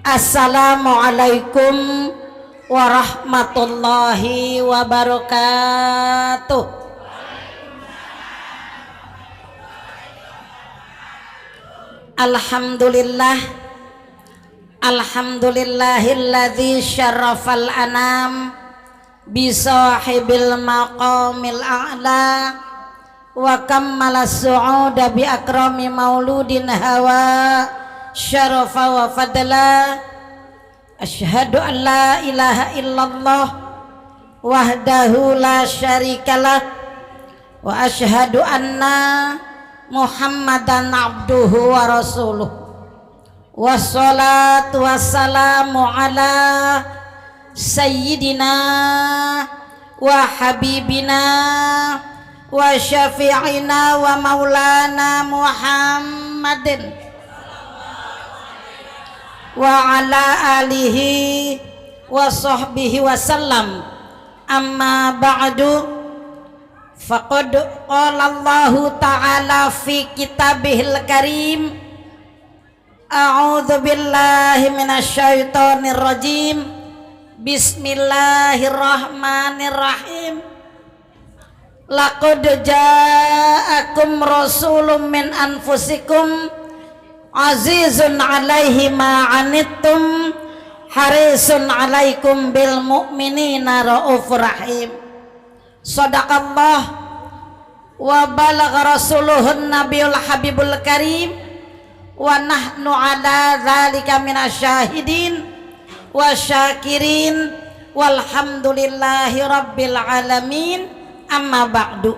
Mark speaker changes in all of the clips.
Speaker 1: Assalamualaikum warahmatullahi wabarakatuh. Alhamdulillah, alhamdulillahilladzi syarrafal anam bisahibil maqamil a'la wa kammala su'uda bi akrami mauludin hawa syarafa wa fadla. Asyhadu an la ilaha illallah wahdahu la syarikalah wa asyhadu anna Muhammadan abduhu wa rasuluh. Wassalatu wassalamu ala sayyidina wa habibina wa syafi'ina wa maulana Muhammadin wa ala alihi wa sahbihi wasallam. Amma ba'du, faqad qala Allahu ta'ala fi kitabihil karim, a'udzu billahi minasyaitonir rajim, bismillahirrahmanirrahim. Laqad ja'akum rasulun min anfusikum azizun alaihi ma anittum harisun alaikum bil mu'minina raufur rahim. Shadaqallah wa balagha rasuluhun nabiyul habibul karim wa nahnu ala dzalika minasyahidin wa syakirin walhamdulillahi rabbil alamin. Amma ba'du.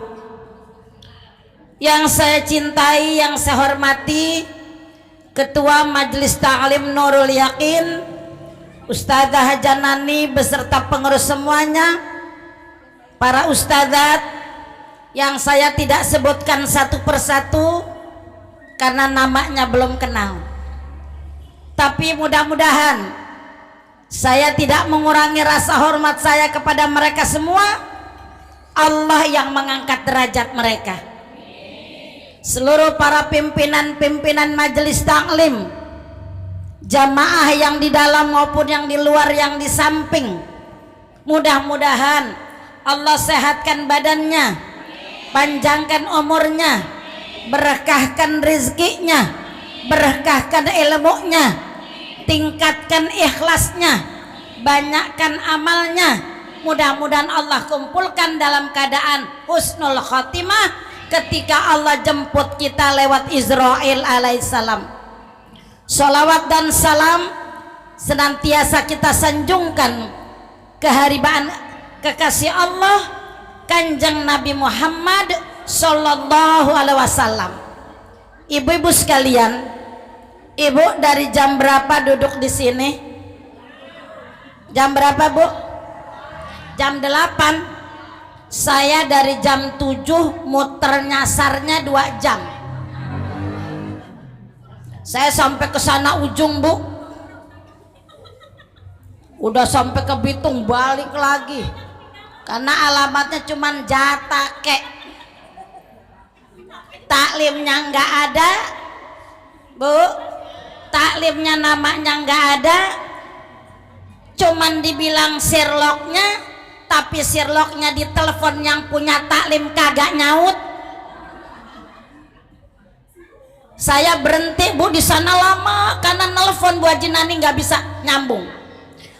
Speaker 1: Yang saya cintai, yang saya hormati Ketua Majelis Ta'lim Nurul Yakin Ustadzah Janani beserta pengurus semuanya, para ustadzat yang saya tidak sebutkan satu persatu karena namanya belum kenal, tapi mudah-mudahan saya tidak mengurangi rasa hormat saya kepada mereka semua. Allah yang mengangkat derajat mereka. Seluruh para pimpinan-pimpinan majelis taklim, jamaah yang di dalam maupun yang di luar, yang di samping, mudah-mudahan Allah sehatkan badannya, panjangkan umurnya, berkahkan rezekinya, berkahkan ilmunya, tingkatkan ikhlasnya, banyakkan amalnya. Mudah-mudahan Allah kumpulkan dalam keadaan husnul khotimah ketika Allah jemput kita lewat Israel alaihissalam. Sholawat dan salam senantiasa kita sanjungkan keharibaan kekasih Allah Kanjeng Nabi Muhammad sallallahu alaihi wasallam. Ibu-ibu sekalian, ibu dari jam berapa duduk di sini? Jam berapa, Bu? Jam 8. Saya dari jam 7 muter nyasarnya 2 jam. Saya sampai ke sana ujung, Bu. Udah sampai ke Bitung, balik lagi. Karena alamatnya cuman Jatake. Taklimnya nggak ada, Bu. Taklimnya namanya nggak ada. Cuman dibilang sirloknya, tapi sirloknya di telepon yang punya taklim kagak nyaut. Saya berhenti, Bu, di sana lama karena nelfon Bu Haji Nani nggak bisa nyambung.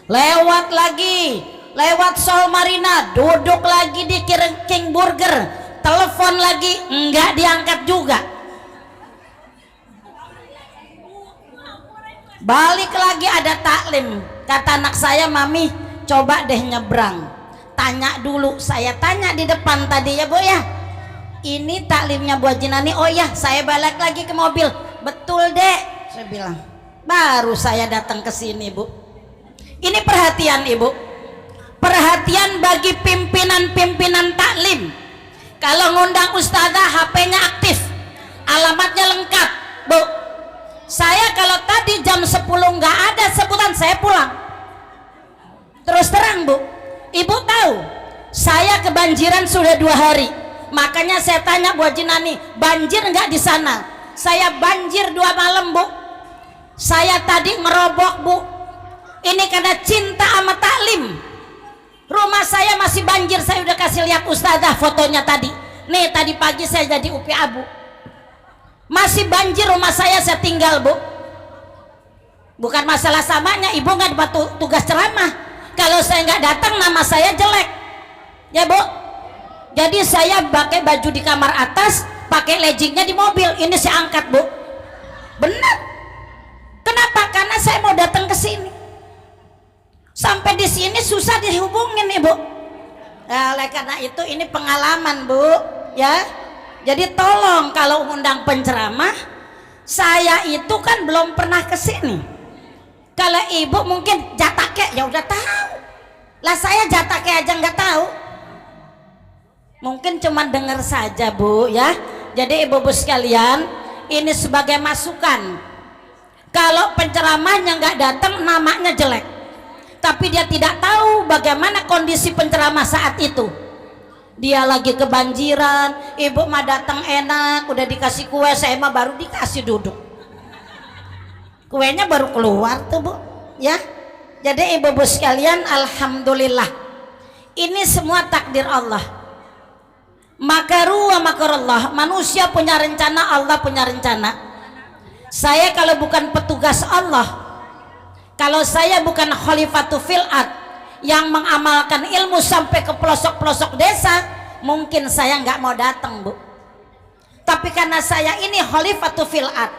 Speaker 1: Lewat lagi, lewat Sol Marina, duduk lagi di King Burger, telepon lagi nggak diangkat juga. Balik lagi ada taklim, kata anak saya, Mami coba deh nyebrang, tanya dulu. Saya tanya di depan tadi, ya Bu ya, ini taklimnya Bu Haji Nani. Oh ya, saya balik lagi ke mobil. Betul Dek, saya bilang. Baru saya datang ke sini, Bu. Ini perhatian Ibu, perhatian bagi pimpinan-pimpinan taklim. Kalau ngundang ustazah HP-nya aktif, alamatnya lengkap, Bu. Saya kalau tadi jam 10 nggak ada sebutan, saya pulang. Terus terang, Bu, Ibu tahu saya kebanjiran sudah 2 hari. Makanya saya tanya Bu Haji Nani, banjir nggak di sana? Saya banjir 2 malam, Bu. Saya tadi ngerobok, Bu, Ini karena cinta sama taklim. Rumah saya masih banjir, saya udah kasih lihat ustazah fotonya tadi. Nih tadi pagi saya jadi UPI Abu. Masih banjir rumah saya tinggal, Bu. Bukan masalah samanya, ibu nggak dapat tugas ceramah. Kalau saya nggak datang nama saya jelek, ya Bu. Jadi saya pakai baju di kamar atas, pakai leggingnya di mobil. Ini saya angkat, Bu. Benar. Kenapa? Karena saya mau datang ke sini. Sampai di sini susah dihubungin, Ibu. Nah, oleh karena itu ini pengalaman, Bu, ya. Jadi tolong kalau undang penceramah, saya itu kan belum pernah ke sini. Kalau Ibu mungkin jatake ya udah tahu. Lah saya jatake aja nggak tahu. Mungkin cuma dengar saja, Bu, ya. Jadi ibu-ibu sekalian, ini sebagai masukan. Kalau penceramahnya nggak datang, namanya jelek. Tapi dia tidak tahu bagaimana kondisi penceramah saat itu. Dia lagi kebanjiran, ibu mah datang enak, udah dikasih kue, saya mah baru dikasih duduk. Kuenya baru keluar tuh, Bu, ya. Jadi ibu-ibu sekalian, alhamdulillah. Ini semua takdir Allah. Makaru wa makarallah. Manusia punya rencana, Allah punya rencana. Saya kalau bukan petugas Allah, kalau saya bukan khalifatu fil ard yang mengamalkan ilmu sampai ke pelosok-pelosok desa, mungkin saya nggak mau datang, Bu. Tapi karena saya ini khalifatu fil ard,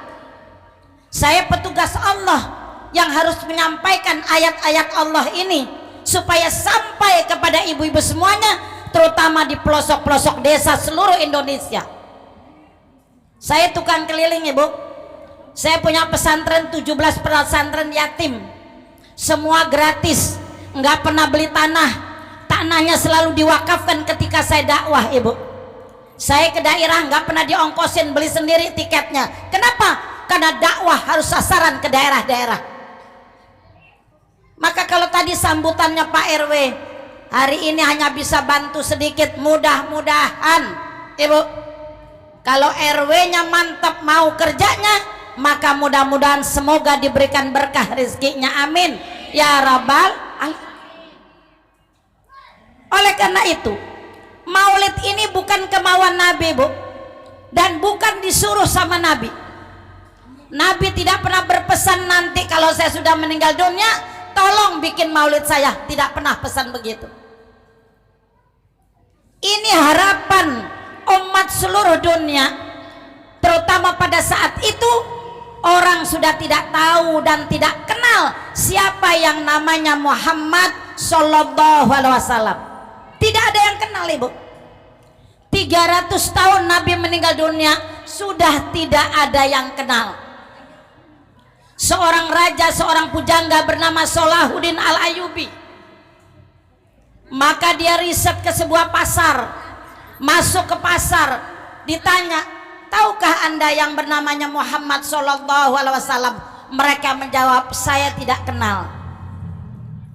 Speaker 1: saya petugas Allah yang harus menyampaikan ayat-ayat Allah ini supaya sampai kepada ibu-ibu semuanya, terutama di pelosok-pelosok desa seluruh Indonesia. Saya tukang keliling, Ibu. Saya punya pesantren 17 pesantren yatim, semua gratis, nggak pernah beli tanah. Tanahnya selalu diwakafkan ketika saya dakwah, Ibu. Saya ke daerah nggak pernah diongkosin, beli sendiri tiketnya. Kenapa? Karena dakwah harus sasaran ke daerah-daerah. Maka kalau tadi sambutannya Pak RW, hari ini hanya bisa bantu sedikit, mudah-mudahan, Ibu, kalau RW-nya mantap mau kerjanya, maka mudah-mudahan semoga diberikan berkah rezekinya, amin ya rabbal alamin. Oleh karena itu, maulid ini bukan kemauan Nabi, Bu, dan bukan disuruh sama Nabi. Nabi tidak pernah berpesan nanti kalau saya sudah meninggal dunia tolong bikin maulid saya, tidak pernah pesan begitu. Ini harapan umat seluruh dunia, terutama pada saat itu orang sudah tidak tahu dan tidak kenal siapa yang namanya Muhammad Sallallahu Alaihi Wasallam. Tidak ada yang kenal, Ibu. 300 tahun Nabi meninggal dunia, sudah tidak ada yang kenal. Seorang raja, seorang pujangga bernama Salahuddin Al-Ayyubi, maka dia riset ke sebuah pasar. Masuk ke pasar, ditanya, tahukah anda yang bernamanya Muhammad Sallallahu Alaihi Wasallam? Mereka menjawab, saya tidak kenal.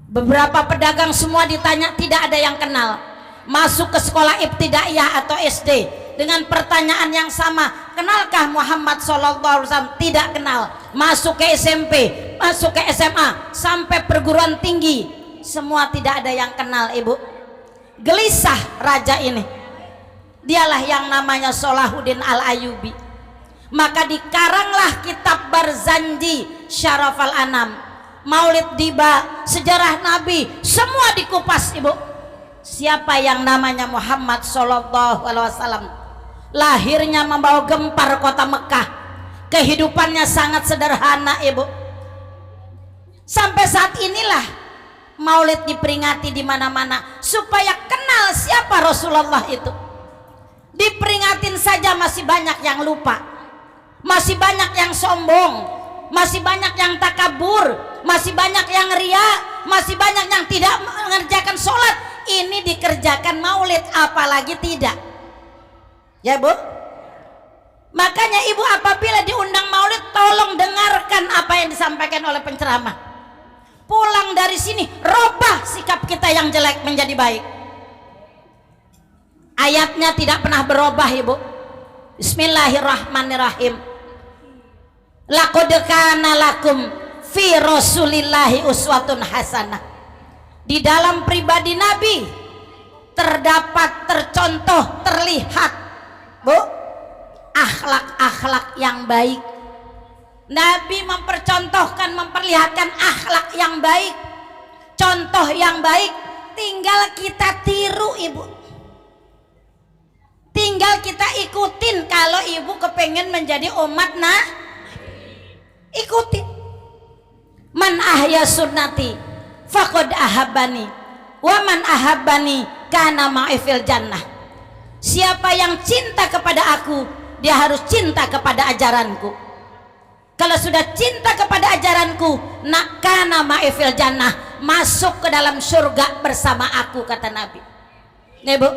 Speaker 1: Beberapa pedagang semua ditanya, tidak ada yang kenal. Masuk ke sekolah ibtidaiyah atau SD dengan pertanyaan yang sama, kenalkah Muhammad Sallallahu Alaihi Wasallam? Tidak kenal. Masuk ke SMP, masuk ke SMA, sampai perguruan tinggi, semua tidak ada yang kenal, Ibu. Gelisah raja ini. Dialah yang namanya Salahuddin Al-Ayyubi. Maka dikaranglah kitab Barzanji Syarafal Anam, Maulid Diba, sejarah Nabi, semua dikupas, Ibu. Siapa yang namanya Muhammad Sallallahu Alaihi Wasallam? Lahirnya membawa gempar kota Mekah, kehidupannya sangat sederhana, Ibu. Sampai saat inilah maulid diperingati di mana-mana supaya kenal siapa Rasulullah itu. Diperingatin saja masih banyak yang lupa, masih banyak yang sombong, masih banyak yang takabur, masih banyak yang ria, masih banyak yang tidak mengerjakan sholat. Ini dikerjakan maulid, apalagi tidak, ya Bu. Makanya Ibu apabila diundang maulid, tolong dengarkan apa yang disampaikan oleh penceramah. Pulang dari sini, robah sikap kita yang jelek menjadi baik. Ayatnya tidak pernah berubah, Ibu. Bismillahirrahmanirrahim. Laqad kana lakum fi rasulillahi uswatun hasanah. Di dalam pribadi Nabi terdapat, tercontoh, terlihat, Bu, akhlak-akhlak yang baik. Nabi mempercontohkan, memperlihatkan akhlak yang baik, contoh yang baik. Tinggal kita tiru, Ibu. Tinggal kita ikutin. Kalau Ibu kepengen menjadi umat, nah ikutin. Man ahya sunnati faqad ahabbani wa man ahabbani kana ma'i fil jannah. Siapa yang cinta kepada aku, dia harus cinta kepada ajaranku. Kalau sudah cinta kepada ajaranku, nak kana ma'i fil jannah, masuk ke dalam surga bersama aku, kata Nabi. Nih, Bu.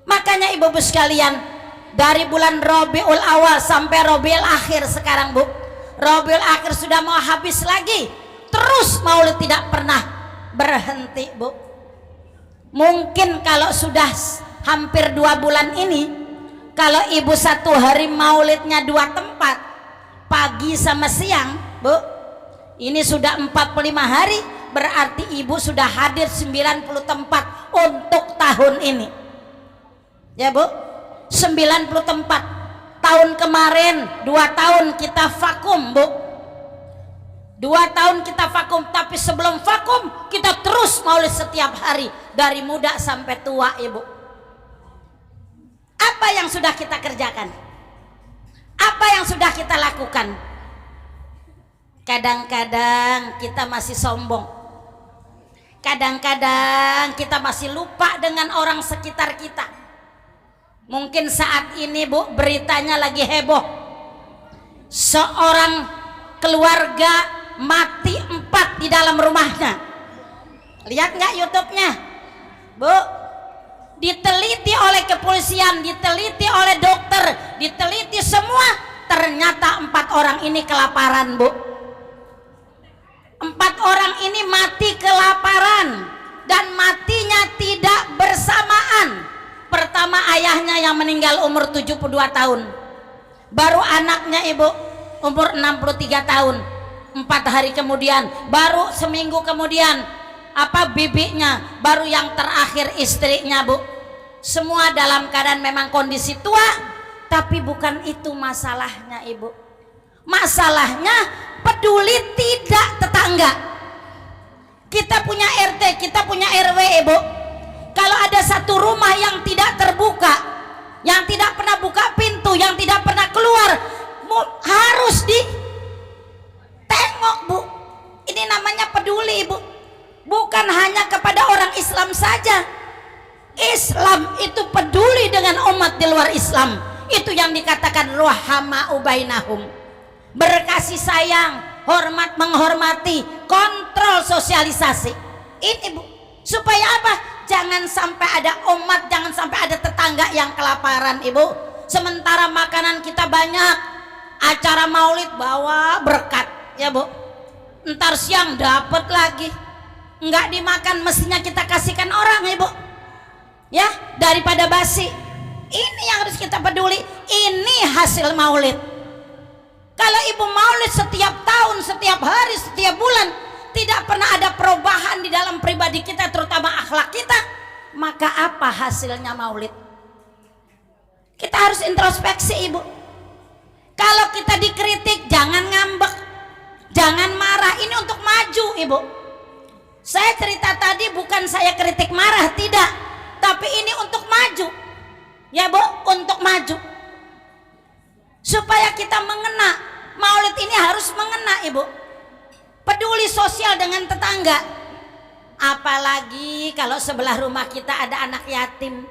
Speaker 1: Makanya ibu-ibu sekalian, dari bulan Rabiul Awal sampai Rabiul Akhir sekarang, Bu, Rabiul Akhir sudah mau habis lagi, terus maulid tidak pernah berhenti, Bu. Mungkin kalau sudah hampir 2 bulan ini, kalau ibu satu hari maulidnya 2 tempat, pagi sama siang, Bu, ini sudah 45 hari, berarti ibu sudah hadir 90 tempat untuk tahun ini, ya Bu. 90 tempat. Tahun kemarin 2 tahun kita vakum, Bu. 2 tahun kita vakum, tapi sebelum vakum kita terus maulid setiap hari, dari muda sampai tua, Ibu. Apa yang sudah kita kerjakan? Apa yang sudah kita lakukan? Kadang-kadang kita masih sombong. Kadang-kadang kita masih lupa dengan orang sekitar kita. Mungkin saat ini, Bu, beritanya lagi heboh. Seorang keluarga mati 4 di dalam rumahnya. Lihat nggak YouTube-nya, Bu? Diteliti oleh kepolisian, diteliti oleh dokter, diteliti semua, ternyata 4 orang ini kelaparan, Bu. 4 orang ini mati kelaparan, dan matinya tidak bersamaan. Pertama ayahnya yang meninggal umur 72 tahun, baru anaknya, Ibu, umur 63 tahun. 4 hari kemudian, baru seminggu kemudian bibinya, baru yang terakhir istrinya, Bu. Semua dalam keadaan memang kondisi tua, tapi bukan itu masalahnya, Ibu. Masalahnya peduli tidak tetangga. Kita punya RT, kita punya RW, Ibu. Kalau ada satu rumah yang tidak terbuka, yang tidak pernah buka pintu, yang tidak pernah keluar, harus ditengok, Bu. Ini namanya peduli, Ibu. Bukan hanya kepada orang Islam saja. Islam itu peduli dengan umat di luar Islam. Itu yang dikatakan ruhama ubainahum. Berkasih sayang, hormat menghormati, kontrol sosialisasi. Ini, Bu. Supaya apa? Jangan sampai ada umat, jangan sampai ada tetangga yang kelaparan, Ibu. Sementara makanan kita banyak, acara maulid bawa berkat, ya Bu. Ntar siang dapat lagi, nggak dimakan, mestinya kita kasihkan orang, Ibu, ya, daripada basi. Ini yang harus kita peduli. Ini hasil maulid. Kalau Ibu maulid setiap tahun, setiap hari, setiap bulan, tidak pernah ada perubahan di dalam pribadi kita, terutama akhlak kita, maka apa hasilnya maulid? Kita harus introspeksi, Ibu. Kalau kita dikritik, jangan ngambek, jangan marah. Ini untuk maju, Ibu. Saya cerita tadi bukan saya kritik marah, tidak, tapi ini untuk maju, ya Bu, untuk maju. Supaya kita mengena, maulid ini harus mengena, Ibu. Peduli sosial dengan tetangga. Apalagi kalau sebelah rumah kita ada anak yatim,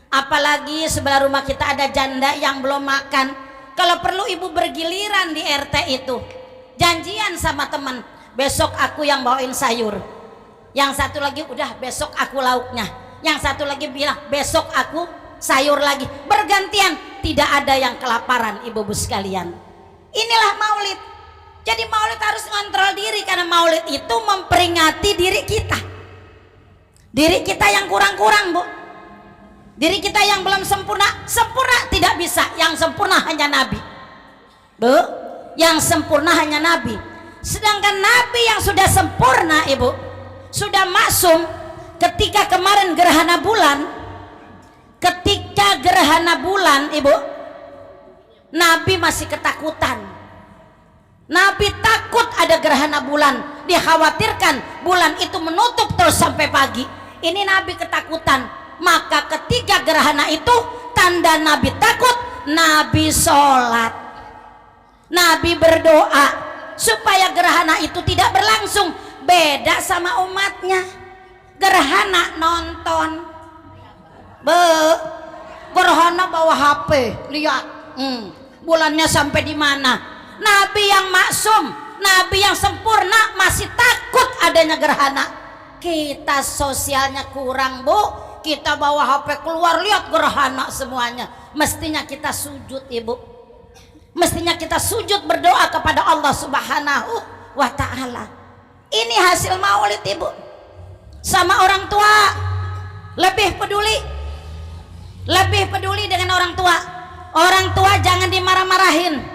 Speaker 1: apalagi sebelah rumah kita ada janda yang belum makan. Kalau perlu Ibu bergiliran di RT itu, janjian sama teman, besok aku yang bawain sayur, yang satu lagi udah besok aku lauknya, yang satu lagi bilang besok aku sayur lagi, bergantian. Tidak ada yang kelaparan, ibu-ibu sekalian. Inilah maulid. Jadi maulid harus ngontrol diri, karena maulid itu memperingati diri kita, diri kita yang kurang-kurang, Bu, diri kita yang belum sempurna. Sempurna tidak bisa, yang sempurna hanya Nabi, Bu. Yang sempurna hanya Nabi. Sedangkan Nabi yang sudah sempurna ibu, sudah maksum, ketika kemarin gerhana bulan, ibu, Nabi masih ketakutan. Nabi takut ada gerhana bulan, dikhawatirkan bulan itu menutup terus sampai pagi. Ini Nabi ketakutan. Maka ketika gerhana itu tanda Nabi takut, Nabi sholat, Nabi berdoa supaya gerhana itu tidak berlangsung. Beda sama umatnya, gerhana nonton, gerhana bawa HP, lihat bulannya sampai di mana. Nabi yang maksum, Nabi yang sempurna masih takut adanya gerhana. Kita sosialnya kurang bu, kita bawa HP keluar lihat gerhana semuanya. Mestinya kita sujud ibu, mestinya kita sujud berdoa kepada Allah Subhanahu wa ta'ala. Ini hasil maulid ibu. Sama orang tua lebih peduli dengan orang tua. Orang tua jangan dimarah-marahin.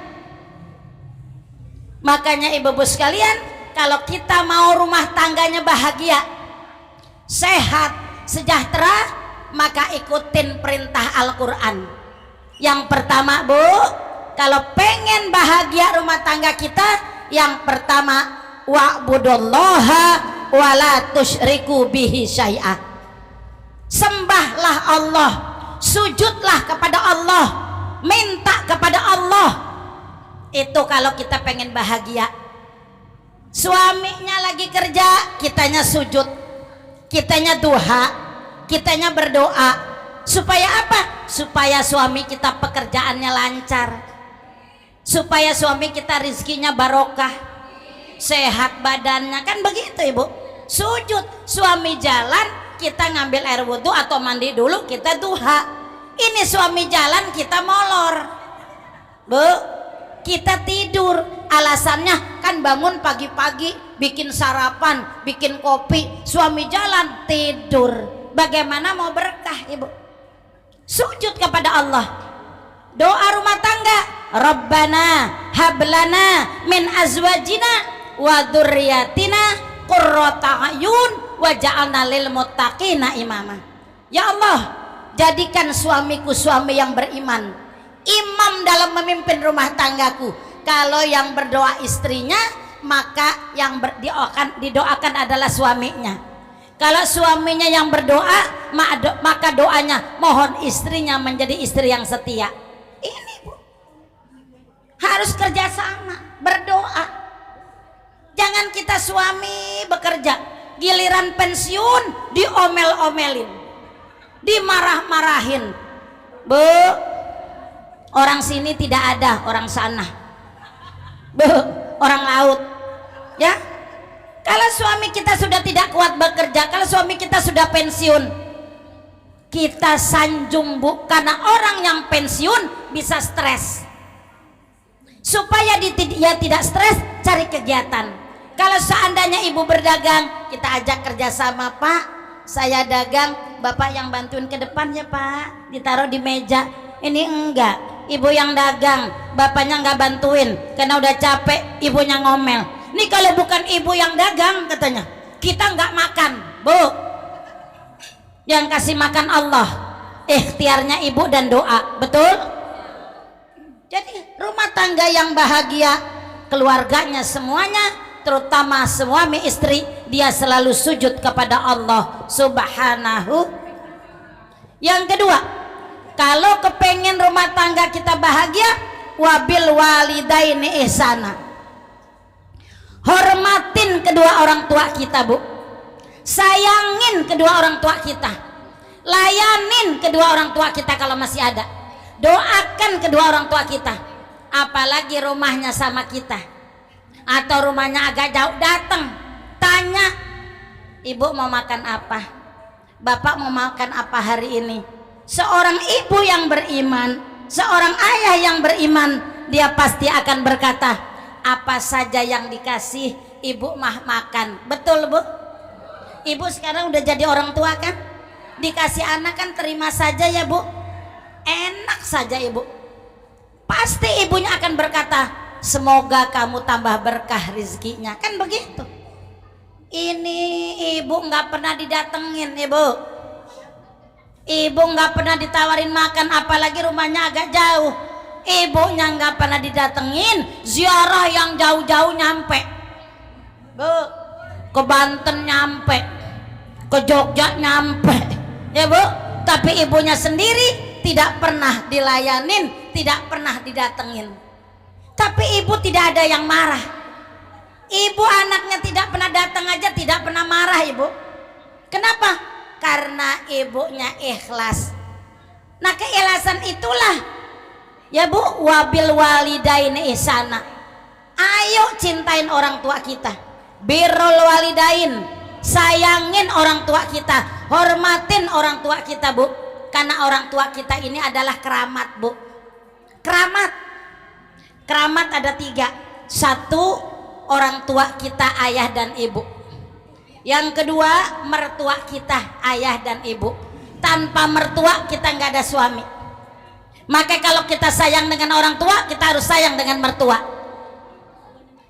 Speaker 1: Makanya ibu-ibu sekalian, kalau kita mau rumah tangganya bahagia, sehat, sejahtera, maka ikutin perintah Al-Quran. Yang pertama bu, kalau pengen bahagia rumah tangga kita, yang pertama wa'budullaha wa la tusyriku bihi syai'ah. Sembahlah Allah, sujudlah kepada Allah, minta kepada Allah. Itu kalau kita pengen bahagia. Suaminya lagi kerja, kitanya sujud, kitanya duha, kitanya berdoa. Supaya apa? Supaya suami kita pekerjaannya lancar, supaya suami kita rizkinya barokah, sehat badannya, kan begitu ibu. Sujud, suami jalan, kita ngambil air wudhu atau mandi dulu, kita duha. Ini suami jalan, kita molor bu, kita tidur. Alasannya kan bangun pagi-pagi, bikin sarapan, bikin kopi. Suami jalan, tidur. Bagaimana mau berkah ibu? Sujud kepada Allah. Doa rumah tangga, Rabbana hablana min azwajina wa dzurriyyatina qurrata ayun waj'alna lil muttaqina imama. Ya Allah, jadikan suamiku suami yang beriman, imam dalam memimpin rumah tanggaku. Kalau yang berdoa istrinya, maka yang didoakan adalah suaminya. Kalau suaminya yang berdoa, maka doanya mohon istrinya menjadi istri yang setia. Ini bu, harus kerjasama, berdoa. Jangan kita suami bekerja, giliran pensiun diomel-omelin, dimarah-marahin. Bu, orang sini tidak ada, orang sana. Bu, orang laut. Ya, kalau suami kita sudah tidak kuat bekerja, kalau suami kita sudah pensiun, kita sanjung bu, karena orang yang pensiun bisa stres. Supaya dia tidak stres, cari kegiatan. Kalau seandainya ibu berdagang, kita ajak kerjasama. Pak, saya dagang, bapak yang bantuin ke depan ya pak, ditaruh di meja. Ini enggak, ibu yang dagang, bapaknya enggak bantuin karena udah capek, ibunya ngomel. Ini kalau bukan ibu yang dagang katanya, kita enggak makan bu. Yang kasih makan Allah, ikhtiarnya ibu dan doa, betul? Jadi rumah tangga yang bahagia, keluarganya semuanya, terutama suami istri, dia selalu sujud kepada Allah Subhanahu. Yang kedua, kalau kepengen rumah tangga kita bahagia, wabil walidaini ihsana, hormatin kedua orang tua kita bu, sayangin kedua orang tua kita, layanin kedua orang tua kita kalau masih ada, doakan kedua orang tua kita. Apalagi rumahnya sama kita atau rumahnya agak jauh, datang tanya, ibu mau makan apa, bapak mau makan apa hari ini. Seorang ibu yang beriman, seorang ayah yang beriman, dia pasti akan berkata, apa saja yang dikasih ibu mah makan. Betul bu? Ibu sekarang udah jadi orang tua kan, dikasih anak kan terima saja ya bu, enak saja ibu. Pasti ibunya akan berkata, semoga kamu tambah berkah rezekinya, kan begitu. Ini ibu nggak pernah didatengin, ibu nggak pernah ditawarin makan, apalagi rumahnya agak jauh. Ibunya nggak pernah didatengin, ziarah yang jauh-jauh nyampe, Bu, ke Banten nyampe, ke Jogja nyampe, ya Bu. Tapi ibunya sendiri tidak pernah dilayanin, tidak pernah didatengin. Tapi ibu tidak ada yang marah. Ibu anaknya tidak pernah datang aja tidak pernah marah, ibu. Kenapa? Karena ibunya ikhlas. Nah, keikhlasan itulah, ya Bu, wabil walidaini ihsana. Ayo cintain orang tua kita, birrul walidain, sayangin orang tua kita, hormatin orang tua kita, Bu. Karena orang tua kita ini adalah keramat, Bu. Keramat ada 3. 1, orang tua kita, ayah dan ibu. Yang kedua, mertua kita, ayah dan ibu. Tanpa mertua kita nggak ada suami. Maka kalau kita sayang dengan orang tua, kita harus sayang dengan mertua.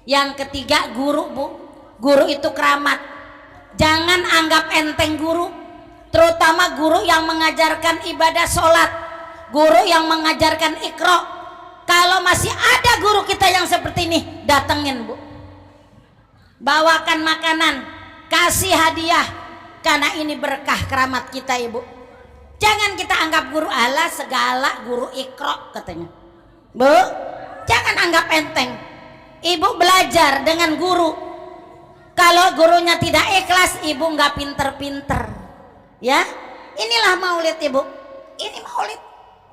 Speaker 1: Yang ketiga, guru, Bu. Guru itu keramat. Jangan anggap enteng guru, terutama guru yang mengajarkan ibadah sholat, guru yang mengajarkan Iqra. Kalau masih ada guru kita yang seperti ini, datengin, Bu. Bawakan makanan, kasih hadiah, karena ini berkah keramat kita, Ibu. Jangan kita anggap guru ala segala, guru Iqra katanya, Bu. Jangan anggap enteng. Ibu belajar dengan guru. Kalau gurunya tidak ikhlas, ibu nggak pinter-pinter, ya. Inilah maulid, Ibu. Ini maulid.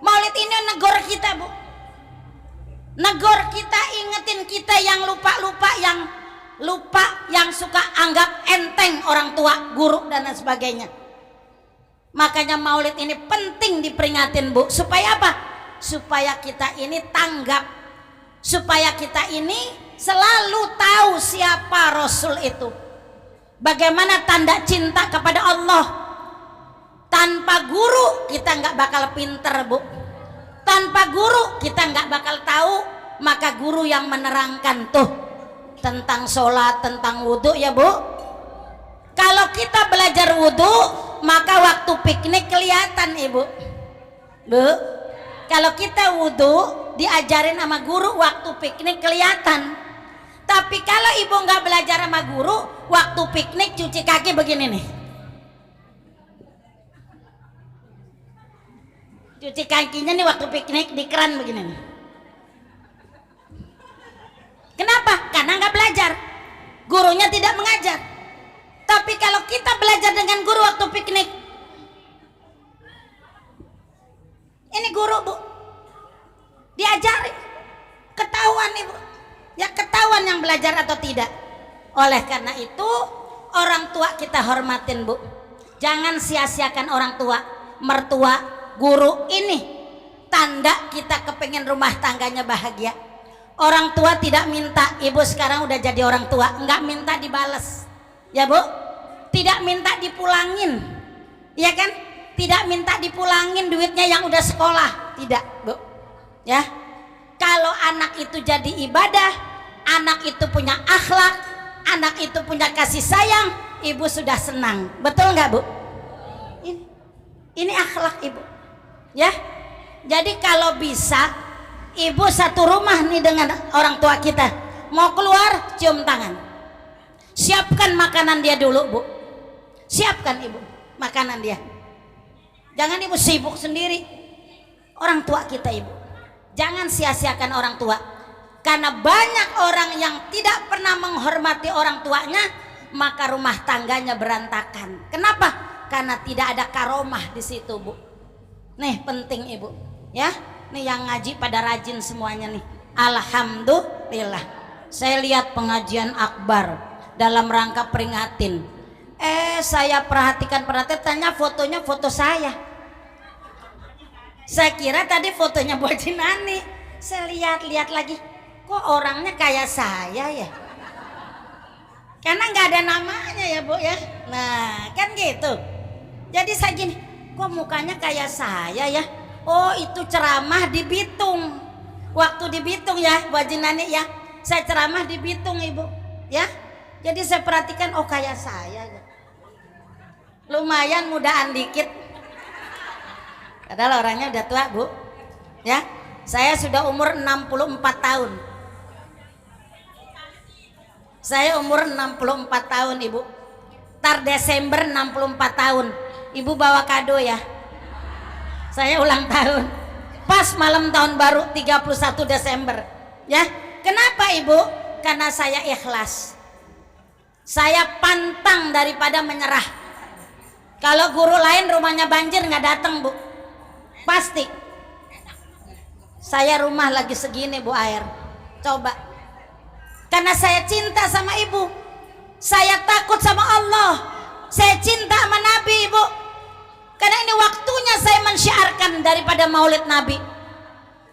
Speaker 1: Maulid ini negor kita, Bu. Negor kita, ingetin kita yang lupa-lupa, yang suka anggap enteng orang tua, guru dan lain sebagainya. Makanya maulid ini penting diperingatin, Bu. Supaya apa? Supaya kita ini tanggap, supaya kita ini selalu tahu siapa Rasul itu, bagaimana tanda cinta kepada Allah. Tanpa guru kita nggak bakal pinter, Bu. Tanpa guru kita nggak bakal tahu. Maka guru yang menerangkan tuh tentang sholat, tentang wudhu, ya Bu. Kalau kita belajar wudhu, maka waktu piknik kelihatan, Ibu, Bu. Kalau kita wudhu diajarin sama guru, waktu piknik kelihatan. Tapi kalau ibu nggak belajar sama guru, waktu piknik cuci kaki begini nih, cuci kakinya nih waktu piknik di keran begini nih. Kenapa? Karena nggak belajar, gurunya tidak mengajar. Tapi kalau kita belajar dengan guru waktu piknik, ini guru, Bu, diajarin, ketahuan, Ibu, ya, ketahuan yang belajar atau tidak. Oleh karena itu orang tua kita hormatin, Bu. Jangan sia-siakan orang tua, mertua, guru. Ini tanda kita kepengen rumah tangganya bahagia. Orang tua tidak minta, ibu sekarang udah jadi orang tua, nggak minta dibales, ya Bu. Tidak minta dipulangin, ya kan? Tidak minta dipulangin duitnya yang udah sekolah, tidak, Bu, ya. Kalau anak itu jadi ibadah, anak itu punya akhlak, anak itu punya kasih sayang, ibu sudah senang. Betul nggak, Bu? Ini akhlak, Ibu, ya. Jadi kalau bisa ibu satu rumah nih dengan orang tua kita, mau keluar cium tangan, siapkan makanan dia dulu, Bu. Siapkan, Ibu, makanan dia. Jangan ibu sibuk sendiri. Orang tua kita, Ibu, jangan sia-siakan orang tua. Karena banyak orang yang tidak pernah menghormati orang tuanya, maka rumah tangganya berantakan. Kenapa? Karena tidak ada karomah di situ, Bu. Nih penting, Ibu, ya. Nih yang ngaji pada rajin semuanya nih. Alhamdulillah. Saya lihat pengajian akbar dalam rangka peringatin. Saya perhatikan tanya fotonya foto saya. Saya kira tadi fotonya Bu Haji Nani. Saya lihat lagi, kok orangnya kayak saya ya? Karena nggak ada namanya, ya Bu, ya. Nah kan gitu. Jadi saya gini, kok mukanya kayak saya ya? Oh, itu ceramah di Bitung. waktu di Bitung ya Bu Haji Nani ya, saya ceramah di Bitung Ibu ya, jadi saya perhatikan oh kayak saya lumayan mudaan dikit, padahal orangnya udah tua Bu ya. Saya sudah umur 64 tahun, saya umur 64 tahun Ibu, tar Desember 64 tahun. Ibu bawa kado ya, saya ulang tahun pas malam tahun baru 31 Desember ya. Kenapa Ibu? Karena saya ikhlas, saya pantang daripada menyerah. Kalau guru lain rumahnya banjir nggak datang Bu, pasti. Saya rumah lagi segini Bu air, coba. Karena saya cinta sama Ibu, saya takut sama Allah, saya cinta sama Nabi Ibu. Karena ini waktunya saya mensyiarkan daripada maulid Nabi,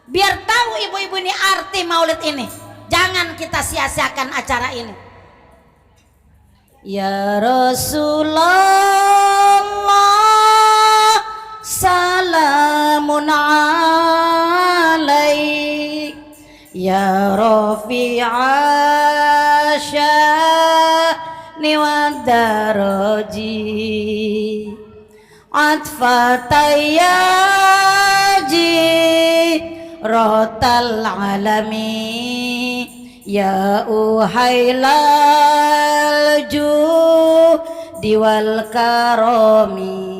Speaker 1: biar tahu ibu-ibu ini arti maulid ini. Jangan kita sia-siakan acara ini. Ya Rasulullah salamun alaik, ya Rafi'a sya'ni wa daraji, atfatayaji rotal alami, ya uhailal judi wal karami.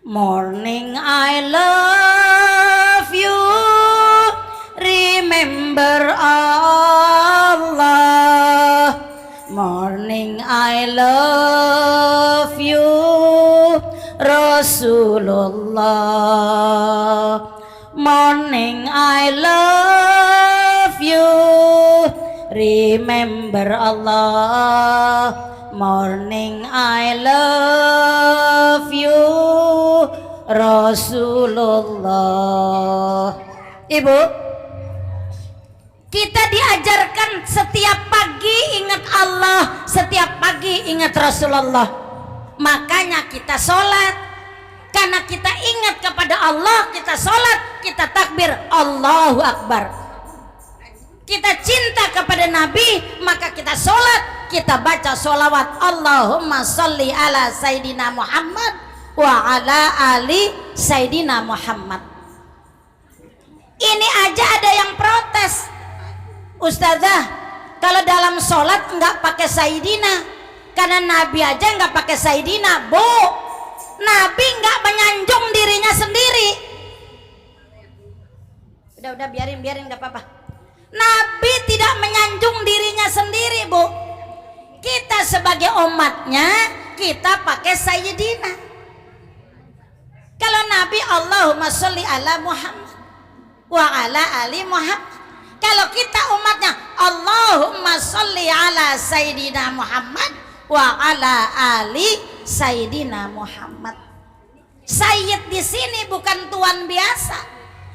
Speaker 1: Morning I love you, remember Allah. Morning I love you, Rasulullah. Morning I love you, remember Allah. Morning I love you, Rasulullah. Ibu, kita diajarkan setiap pagi ingat Allah, setiap pagi ingat Rasulullah. Makanya kita sholat, karena kita ingat kepada Allah, kita sholat, kita takbir Allahu Akbar. Kita cinta kepada Nabi, maka kita sholat, kita baca sholawat Allahumma sholli ala Sayyidina Muhammad wa ala ali Sayyidina Muhammad. Ini aja ada yang protes, Ustazah, kalau dalam sholat nggak pakai Sayyidina, karena Nabi aja nggak pakai Sayyidina. Bu, Nabi nggak menyanjung dirinya sendiri. Udah biarin nggak apa-apa. Nabi tidak menyanjung dirinya sendiri Bu. Kita sebagai umatnya kita pakai Sayyidina. Kalau Nabi Allahumma sholli ala Muhammad wa ala ali Muhammad. Kalau kita umatnya Allahumma sholli ala Sayyidina Muhammad wa ala ali Sayyidina Muhammad. Sayyid di sini bukan tuan biasa.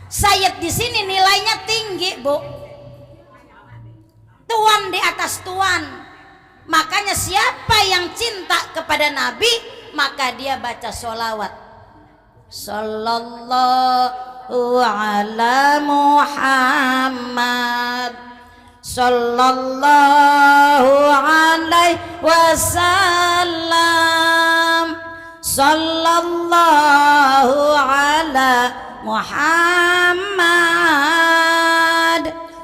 Speaker 1: Sayyid di sini nilainya tinggi Bu. Tuan di atas tuan. Makanya siapa yang cinta kepada Nabi, maka dia baca sholawat Sallallahu ala Muhammad, Sallallahu alaihi wasallam, Sallallahu ala Muhammad,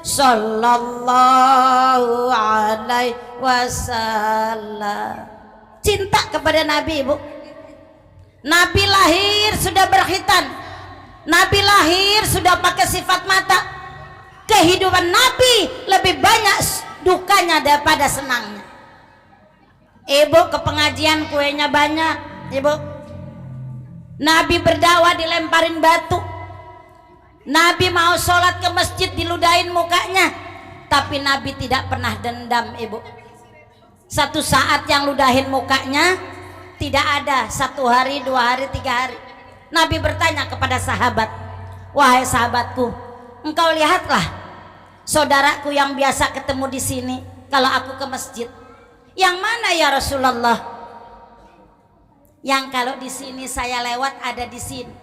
Speaker 1: Sallallahu alaihi wasallam. Cinta kepada Nabi, Ibu. Nabi lahir sudah berkhitan, Nabi lahir sudah pakai sifat mata. Kehidupan Nabi lebih banyak dukanya daripada senangnya. Ibu ke pengajian kuenya banyak, Ibu. Nabi berdakwah dilemparin batu. Nabi mau sholat ke masjid diludahin mukanya, tapi Nabi tidak pernah dendam, Ibu. Satu saat yang ludahin mukanya tidak ada, 1 hari, 2 hari, 3 hari. Nabi bertanya kepada sahabat, wahai sahabatku, engkau lihatlah saudaraku yang biasa ketemu di sini kalau aku ke masjid. Yang mana ya Rasulullah? Yang kalau di sini saya lewat ada di sini.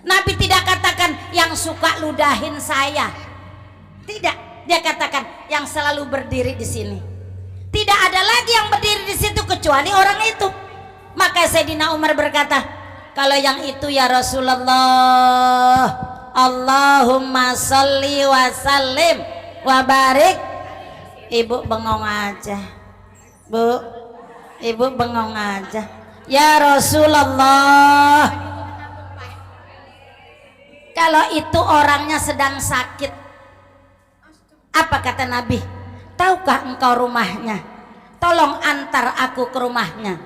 Speaker 1: Nabi tidak katakan yang suka ludahin saya, tidak. Dia katakan yang selalu berdiri di sini. Tidak ada lagi yang berdiri di situ kecuali orang itu. Maka Sayyidina Umar berkata, kalau yang itu ya Rasulullah, Allahumma sholli wa sallim wa barik. Ibu bengong aja, Bu. Ibu bengong aja. Ya Rasulullah, kalau itu orangnya sedang sakit, apa kata Nabi? Tahukah engkau rumahnya? Tolong antar aku ke rumahnya.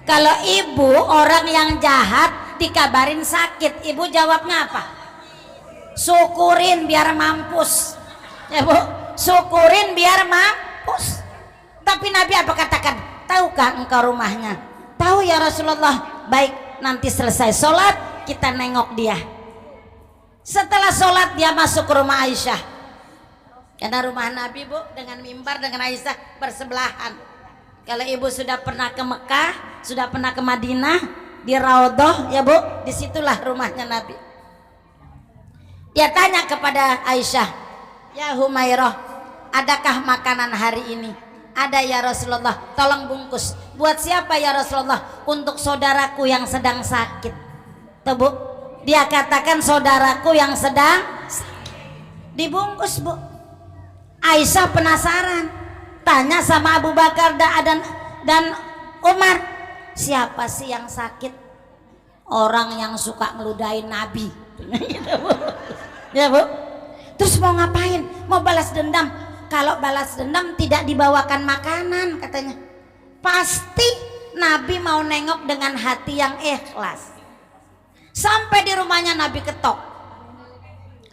Speaker 1: Kalau ibu orang yang jahat dikabarin sakit, ibu jawabnya apa? Syukurin biar mampus. Ya Bu, syukurin biar mampus. Tapi Nabi apa katakan? Tahukah engkau rumahnya? Tahu ya Rasulullah. Baik, nanti selesai sholat kita nengok dia. Setelah sholat dia masuk ke rumah Aisyah, karena rumah Nabi Bu dengan mimbar dengan Aisyah bersebelahan. Kalau ibu sudah pernah ke Mekah, sudah pernah ke Madinah, di Raudhah ya Bu, disitulah rumahnya Nabi. Dia tanya kepada Aisyah, ya Humairah, adakah makanan hari ini? Ada ya Rasulullah, tolong bungkus. Buat siapa ya Rasulullah? Untuk saudaraku yang sedang sakit. Tuh Bu, dia katakan saudaraku yang sedang dibungkus Bu. Aisyah penasaran, tanya sama Abu Bakar dan Umar, siapa sih yang sakit? Orang yang suka ngeludahin Nabi. Gitu Bu. Ya Bu. Terus mau ngapain? Mau balas dendam. Kalau balas dendam tidak dibawakan makanan katanya. Pasti Nabi mau nengok dengan hati yang ikhlas. Sampai di rumahnya Nabi ketok.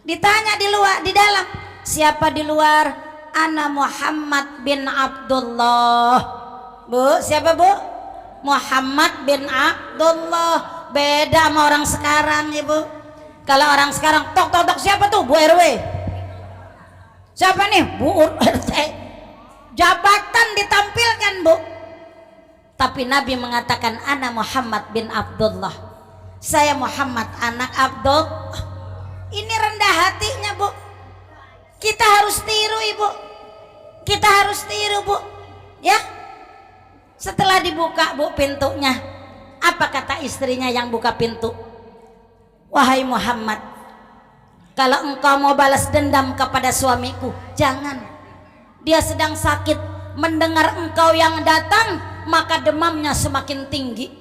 Speaker 1: Ditanya di luar, di dalam, siapa di luar? Ana Muhammad bin Abdullah. Bu, siapa Bu? Muhammad bin Abdullah. Beda sama orang sekarang ya Bu. Kalau orang sekarang tok tok tok, siapa tuh? Bu RW. Siapa nih? Bu RT. Jabatan ditampilkan Bu. Tapi Nabi mengatakan ana Muhammad bin Abdullah. Saya Muhammad anak Abdul. Ini rendah hatinya Bu. Kita harus tiru Ibu. Kita harus tiru Bu. Ya. Setelah dibuka Bu pintunya, apa kata istrinya yang buka pintu? Wahai Muhammad, kalau engkau mau balas dendam kepada suamiku, jangan. Dia sedang sakit. Mendengar engkau yang datang, maka demamnya semakin tinggi.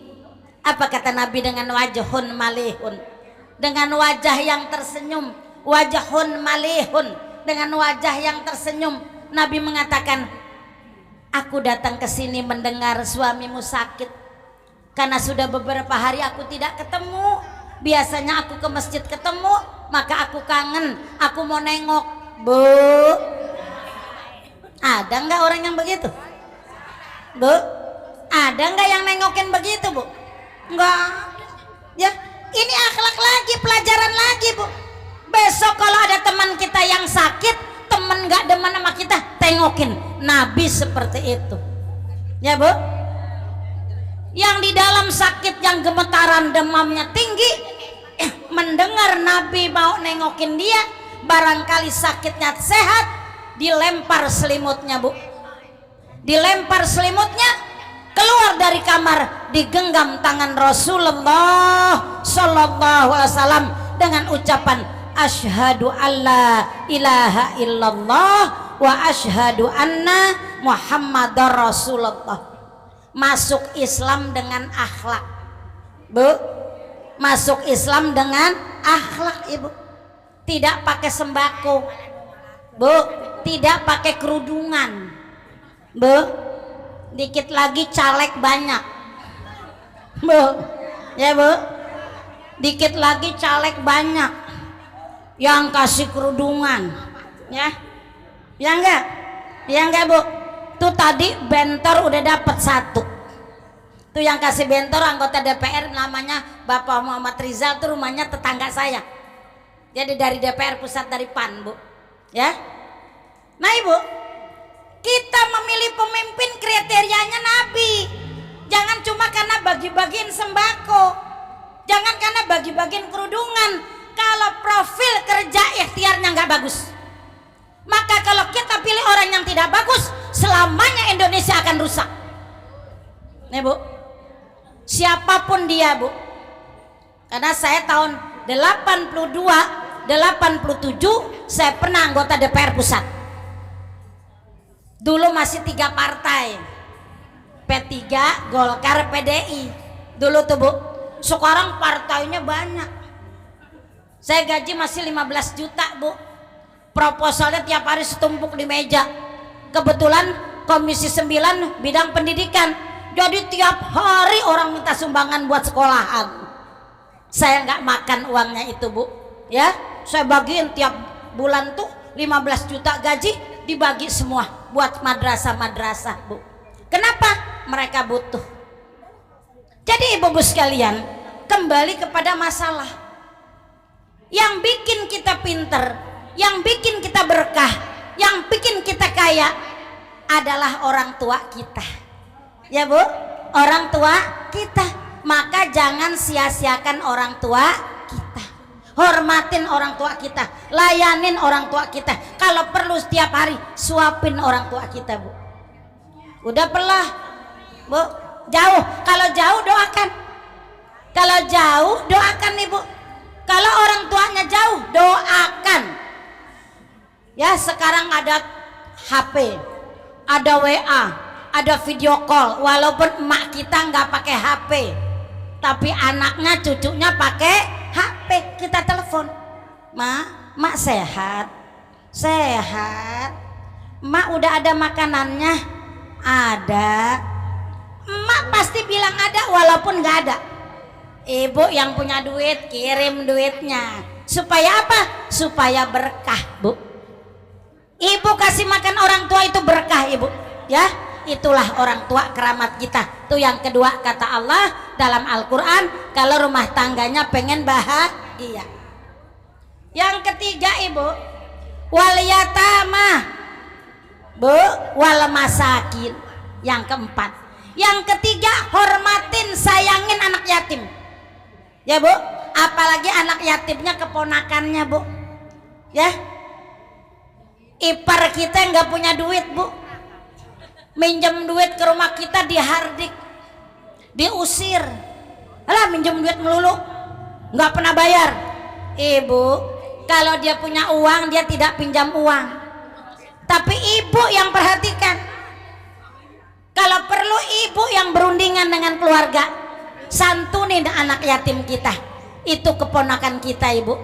Speaker 1: Apa kata Nabi dengan wajhun malihun, dengan wajah yang tersenyum, wajhun malihun, dengan wajah yang tersenyum, Nabi mengatakan, aku datang ke sini mendengar suamimu sakit karena sudah beberapa hari aku tidak ketemu. Biasanya aku ke masjid ketemu, maka aku kangen, aku mau nengok. Bu, ada nggak orang yang begitu? Bu, ada nggak yang nengokin begitu Bu? Enggak. Ya, ini akhlak lagi, pelajaran lagi Bu. Besok kalau ada teman kita yang sakit, teman nggak demen sama kita, tengokin. Nabi seperti itu. Ya Bu. Yang di dalam sakit, yang gemetaran demamnya tinggi, mendengar Nabi mau nengokin dia, barangkali sakitnya sehat, dilempar selimutnya Bu. Dilempar selimutnya, keluar dari kamar, digenggam tangan Rasulullah Sallallahu Alaihi Wasallam dengan ucapan asyhadu alla ilaha illallah wa asyhadu anna Muhammadar Rasulullah. Masuk Islam dengan akhlak Bu, masuk Islam dengan akhlak Ibu. Tidak pakai sembako Bu, tidak pakai kerudungan Bu. Dikit lagi caleg banyak Bu, ya Bu. Dikit lagi caleg banyak yang kasih kerudungan, ya, ya enggak, ya enggak Bu. Tuh tadi bentor udah dapat satu. Tuh yang kasih bentor anggota DPR namanya Bapak Muhammad Rizal, tuh rumahnya tetangga saya. Jadi dari DPR pusat, dari PAN Bu, ya. Nah Ibu, kita memilih pemimpin kriterianya Nabi. Jangan cuma karena bagi-bagiin sembako. Jangan karena bagi-bagiin kerudungan, kalau profil kerja ikhtiarnya nggak bagus, maka kalau kita pilih orang yang tidak bagus, selamanya Indonesia akan rusak. Nih Bu, siapapun dia Bu, karena saya tahun 82, 87 saya pernah anggota DPR pusat. Dulu masih 3 partai, P3, Golkar, PDI dulu tuh Bu. Sekarang partainya banyak. Saya gaji masih 15 juta Bu, proposalnya tiap hari setumpuk di meja. Kebetulan Komisi 9 bidang pendidikan, jadi tiap hari orang minta sumbangan buat sekolahan. Saya nggak makan uangnya itu Bu, ya saya bagiin tiap bulan tuh 15 juta gaji dibagi semua buat madrasah-madrasah Bu. Kenapa? Mereka butuh. Jadi ibu-ibu sekalian, kembali kepada masalah yang bikin kita pinter, yang bikin kita berkah, yang bikin kita kaya adalah orang tua kita, ya Bu, orang tua kita. Maka jangan sia-siakan orang tua kita, hormatin orang tua kita, layanin orang tua kita. Kalau perlu setiap hari suapin orang tua kita Bu. Udah pelah Bu, jauh, kalau jauh doakan, kalau jauh doakan nih Bu. Kalau orang tuanya jauh doakan. Ya sekarang ada HP, ada WA, ada video call. Walaupun emak kita nggak pakai HP, tapi anaknya cucunya pakai HP, kita telepon. Mak sehat, sehat. Mak udah ada makanannya, ada. Emak pasti bilang ada walaupun nggak ada. Ibu yang punya duit kirim duitnya. Supaya apa? Supaya berkah Bu. Ibu kasih makan orang tua itu berkah Ibu, ya. Itulah orang tua keramat kita. Tuh yang kedua kata Allah dalam Al-Quran, kalau rumah tangganya pengen bahagia. Yang ketiga Ibu, wal yatama Bu, wal masakin. Yang keempat. Yang ketiga, hormatin sayangin anak yatim, ya Bu. Apalagi anak yatimnya keponakannya Bu, ya. Ipar kita nggak punya duit Bu, minjem duit ke rumah kita dihardik, diusir. Alah minjem duit melulu, nggak pernah bayar. Ibu, kalau dia punya uang dia tidak pinjam uang, tapi ibu yang perhatikan. Kalau perlu ibu yang berundingan dengan keluarga, santunin anak yatim kita, itu keponakan kita Ibu,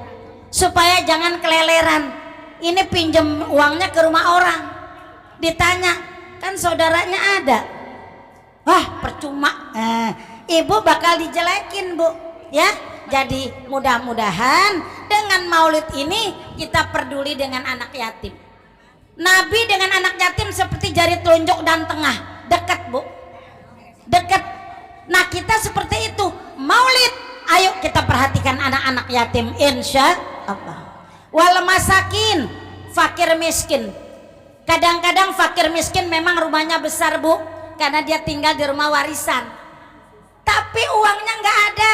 Speaker 1: supaya jangan keleleran. Ini pinjem uangnya ke rumah orang, ditanya kan saudaranya ada, wah percuma. Ibu bakal dijelekin Bu, ya. Jadi mudah-mudahan dengan maulid ini kita peduli dengan anak yatim. Nabi dengan anak yatim seperti jari telunjuk dan tengah, dekat Bu, dekat. Nah kita seperti itu, maulid ayo kita perhatikan anak-anak yatim insya Allah. Wal masakin, fakir miskin. Kadang-kadang fakir miskin memang rumahnya besar Bu, karena dia tinggal di rumah warisan, tapi uangnya nggak ada,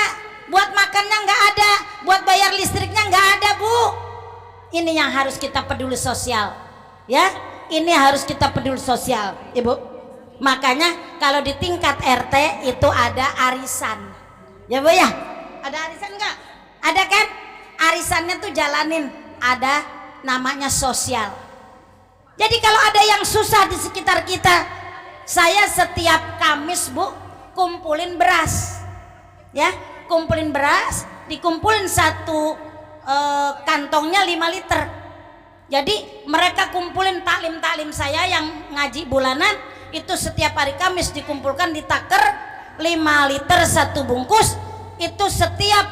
Speaker 1: buat makannya nggak ada, buat bayar listriknya nggak ada Bu. Ini yang harus kita peduli sosial, ya. Ini harus kita peduli sosial Ibu. Makanya kalau di tingkat RT itu ada arisan, ya Bu ya. Ada arisan nggak? Ada kan? Arisannya tuh jalanin, ada namanya sosial. Jadi kalau ada yang susah di sekitar kita, saya setiap Kamis Bu kumpulin beras, ya, kumpulin beras, dikumpulin satu kantongnya 5 liter. Jadi mereka kumpulin taklim saya yang ngaji bulanan itu setiap hari Kamis dikumpulkan di taker 5 liter satu bungkus. Itu setiap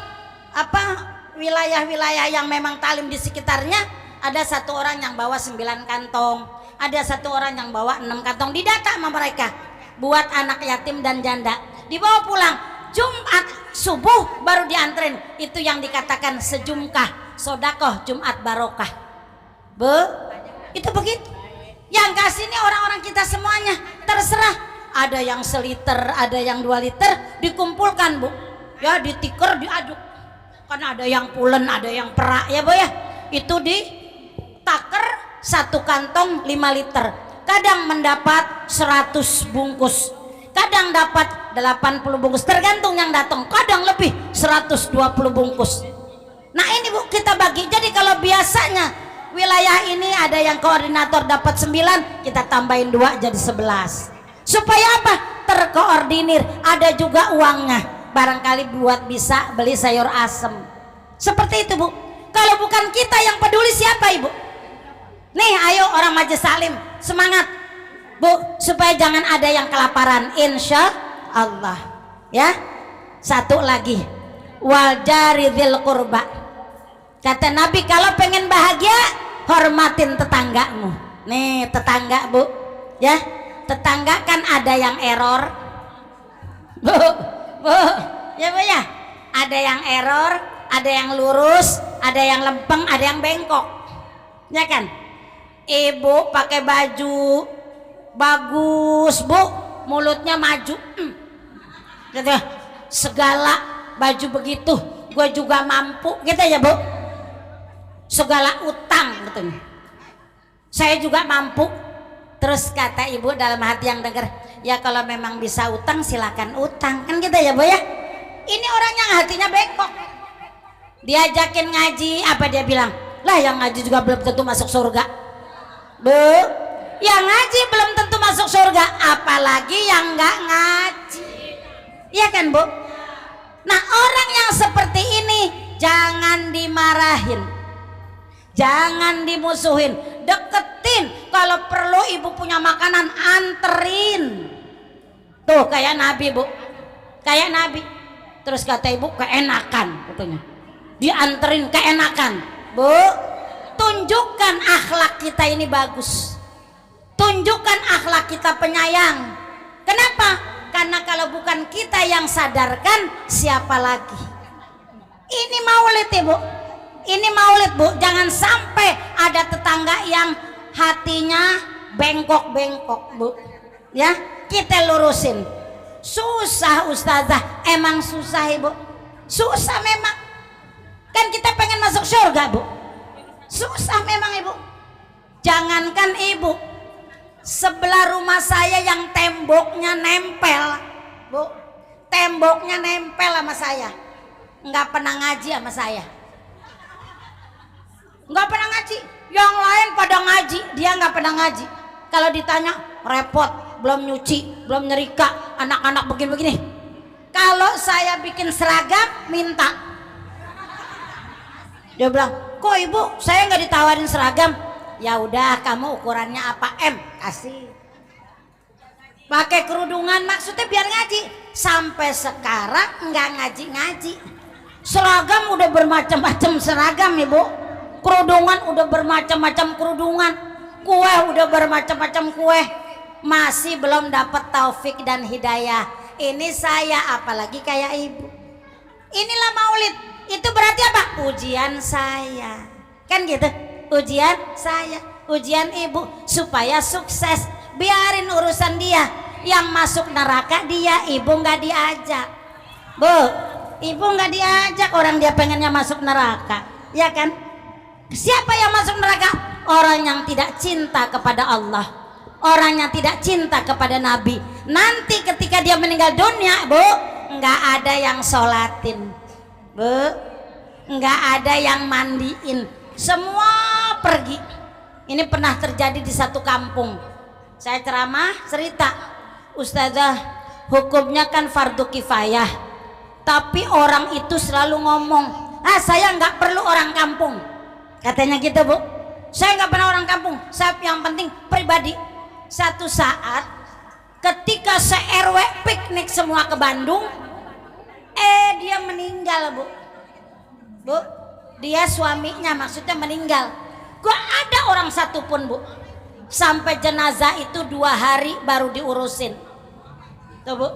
Speaker 1: wilayah-wilayah yang memang taklim di sekitarnya ada satu orang yang bawa 9 kantong, ada satu orang yang bawa 6 kantong, didata sama mereka buat anak yatim dan janda, dibawa pulang. Jumat subuh baru dianterin. Itu yang dikatakan sejumkah sodakoh Jumat barokah Bu, itu begitu. Yang kasih ini orang-orang kita semuanya, terserah. Ada yang seliter, ada yang 2 liter, dikumpulkan Bu. ya ditiker diaduk, kan ada yang pulen ada yang perak ya Bu ya, itu ditaker satu kantong 5 liter, kadang mendapat 100 bungkus, kadang dapat 80 bungkus, tergantung yang datang, kadang lebih 120 bungkus. Nah ini Bu kita bagi, jadi kalau biasanya wilayah ini ada yang koordinator dapat 9, kita tambahin 2 jadi 11, supaya apa? Terkoordinir, ada juga uangnya, barangkali buat bisa beli sayur asem seperti itu Bu. Kalau bukan kita yang peduli siapa Ibu? Nih ayo orang Majelis Salim semangat Bu, supaya jangan ada yang kelaparan insya Allah ya. Satu lagi, wal jari dzil qurba, kata Nabi kalau pengen bahagia hormatin tetanggamu. Nih tetangga Bu ya, tetangga kan ada yang error Bu, ya Bu ya, ada yang error, ada yang lurus, ada yang lempeng, ada yang bengkok ya kan. Ibu pakai baju bagus Bu, mulutnya maju gitu, segala baju begitu gue juga mampu gitu ya Bu, segala utang gitu, saya juga mampu. Terus kata ibu dalam hati yang dengar, ya kalau memang bisa utang silakan utang kan gitu ya Bu ya. Ini orang yang hatinya bengkok, diajakin ngaji apa dia bilang, lah yang ngaji juga belum tentu masuk surga Bu, yang ngaji belum tentu masuk surga, apalagi yang nggak ngaji ya kan Bu. Nah orang yang seperti ini jangan dimarahin, jangan dimusuhin, deketin, kalau perlu ibu punya makanan anterin tuh kayak Nabi Bu, kayak Nabi. Terus kata ibu keenakan katanya, dianterin keenakan Bu. Tunjukkan akhlak kita ini bagus, tunjukkan akhlak kita penyayang. Kenapa? Karena kalau bukan kita yang sadarkan siapa lagi? Ini maulid Ibu, ini maulid Bu, jangan sampai ada tetangga yang hatinya bengkok-bengkok Bu ya, kita lurusin. Susah Ustazah, emang susah Ibu, susah memang, kan kita pengen masuk surga Bu, susah memang Ibu. Jangankan Ibu, sebelah rumah saya yang temboknya nempel Bu, temboknya nempel sama saya, nggak pernah ngaji sama saya, nggak pernah ngaji. Yang lain pada ngaji, dia nggak pernah ngaji. Kalau ditanya repot, belum nyuci, belum nyerika, anak-anak begini-begini. Kalau saya bikin seragam minta, dia bilang, kok ibu saya nggak ditawarin seragam? Ya udah kamu ukurannya apa, M, kasih. Pakai kerudungan maksudnya biar ngaji. Sampai sekarang nggak ngaji-ngaji. Seragam udah bermacam-macam seragam ibu, kerudungan udah bermacam-macam kerudungan, kue udah bermacam-macam kue, masih belum dapat taufik dan hidayah. Ini saya apalagi kayak ibu. Inilah maulid, itu berarti apa? Ujian saya, kan gitu, ujian saya, ujian ibu supaya sukses. Biarin urusan dia, yang masuk neraka dia, ibu nggak diajak Bu, ibu nggak diajak, orang dia pengennya masuk neraka ya kan. Siapa yang masuk neraka? Orang yang tidak cinta kepada Allah, orang yang tidak cinta kepada Nabi. Nanti ketika dia meninggal dunia Bu, nggak ada yang sholatin Bu, nggak ada yang mandiin, semua pergi. Ini pernah terjadi di satu kampung. Saya ceramah cerita, Ustazah, hukumnya kan fardu kifayah, tapi orang itu selalu ngomong, ah saya nggak perlu orang kampung, katanya gitu Bu. Saya nggak pernah orang kampung, saya yang penting pribadi. Satu saat ketika se-RW piknik semua ke Bandung, dia meninggal Bu, dia suaminya maksudnya meninggal. Gak ada orang satupun Bu, sampai jenazah itu 2 hari baru diurusin tuh Bu.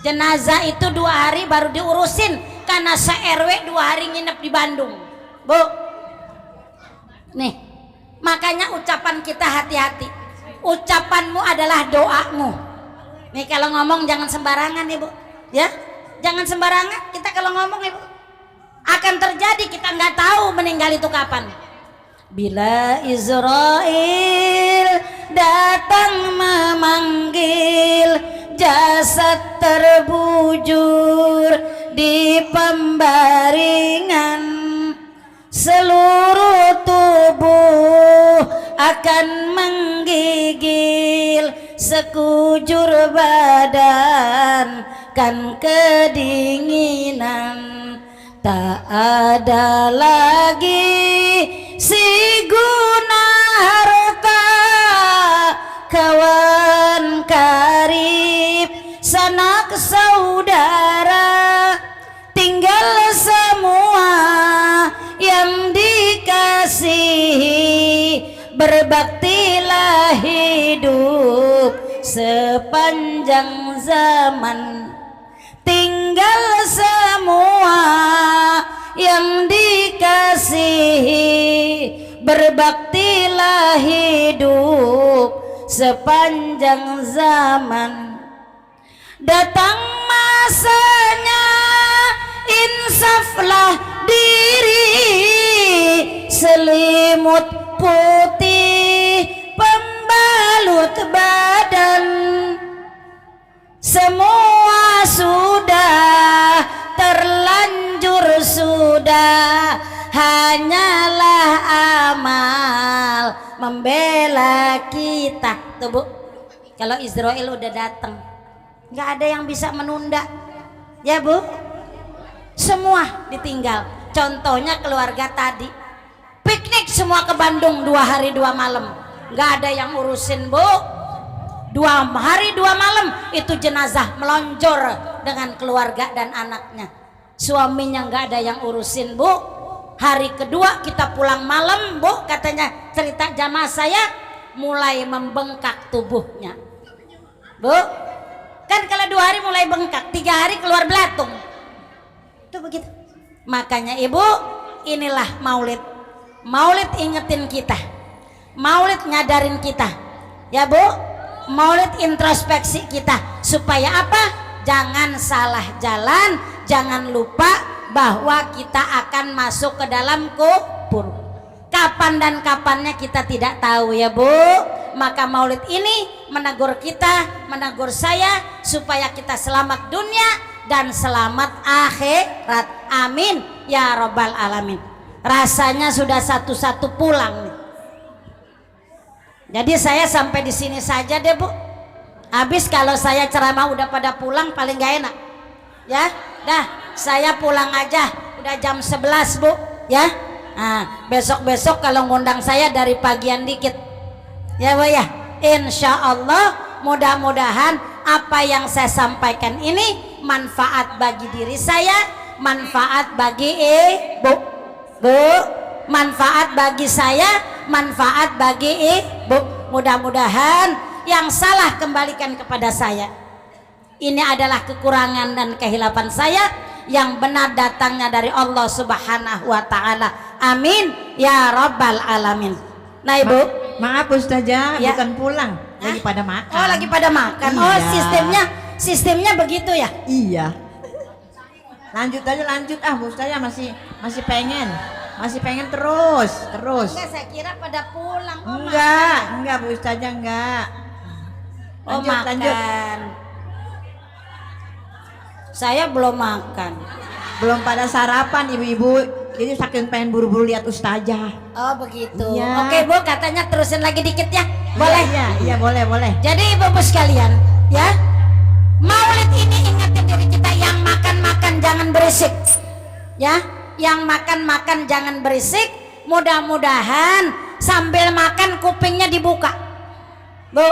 Speaker 1: Jenazah itu 2 hari baru diurusin karena se-RW 2 hari nginep di Bandung Bu. Nih makanya ucapan kita hati-hati, ucapanmu adalah doamu. Nih kalau ngomong jangan sembarangan Ibu ya, Jangan sembarangan kita kalau ngomong ibu. Akan terjadi, kita nggak tahu meninggal itu kapan. Bila Israel datang memanggil, jasad terbujur di pembaringan, seluruh tubuh akan menggigil, sekujur badan kan kedinginan. Tak ada lagi si guna harta, kawan karib sanak saudara, tinggal semua yang dikasihi, berbaktilah hidup sepanjang zaman. Tinggal semua yang dikasihi, berbaktilah hidup sepanjang zaman. Datang masanya insaflah diri, selimut putih pembalut badan, semua sudah terlanjur sudah, hanyalah amal membela kita. Tuh Bu, kalau Israel udah datang nggak ada yang bisa menunda ya Bu, semua ditinggal. Contohnya keluarga tadi piknik semua ke Bandung 2 hari 2 malam, nggak ada yang urusin Bu. 2 hari 2 malam itu jenazah melonjor dengan keluarga dan anaknya, suaminya nggak ada yang urusin Bu. Hari kedua kita pulang malam Bu, katanya cerita jamaah saya mulai membengkak tubuhnya Bu. Kan kalau 2 hari mulai bengkak, 3 hari keluar belatung itu begitu. Makanya Ibu, inilah maulid. Maulid ingetin kita, maulid nyadarin kita ya Bu. Maulid introspeksi kita supaya apa? Jangan salah jalan, jangan lupa bahwa kita akan masuk ke dalam kubur. Kapan dan kapannya kita tidak tahu ya Bu. Maka maulid ini menegur kita, menegur saya supaya kita selamat dunia dan selamat akhirat. Amin ya rabbal alamin. Rasanya sudah satu-satu pulang nih. Jadi saya sampai di sini saja deh Bu. Habis kalau saya ceramah udah pada pulang paling gak enak. Ya, dah saya pulang aja. Udah jam 11 Bu. Ya, nah, besok-besok kalau ngundang saya dari pagian dikit. Ya Bu ya. Insya Allah mudah-mudahan apa yang saya sampaikan ini manfaat bagi diri saya, manfaat bagi Ibu. Bu, manfaat bagi saya, manfaat bagi Ibu. Mudah-mudahan yang salah kembalikan kepada saya. Ini adalah kekurangan dan kehilapan saya, yang benar datangnya dari Allah Subhanahu wa taala. Amin ya rabbal alamin. Nah Ibu,
Speaker 2: maaf Ustazah,
Speaker 1: ya.
Speaker 2: Bukan pulang, lagi pada makan.
Speaker 1: Oh, lagi pada makan.
Speaker 2: Iya.
Speaker 1: Oh, sistemnya begitu ya?
Speaker 2: Iya. Lanjut aja, lanjut. Bu Ustazah masih pengen terus.
Speaker 1: Enggak, saya kira pada pulang. Oh,
Speaker 2: Enggak Bu Ustazah, enggak. Lanjut.
Speaker 1: Saya belum makan.
Speaker 2: Belum pada sarapan ibu-ibu, jadi saking pengen buru-buru lihat Ustazah.
Speaker 1: Oh begitu.
Speaker 2: Iya.
Speaker 1: Oke Bu, katanya terusin lagi dikit ya. Boleh?
Speaker 2: Iya, boleh.
Speaker 1: Jadi ibu-ibu sekalian, ya, maulid ini ingetin diri kita, yang makan jangan berisik. Ya, yang makan jangan berisik. Mudah-mudahan sambil makan kupingnya dibuka. Bu,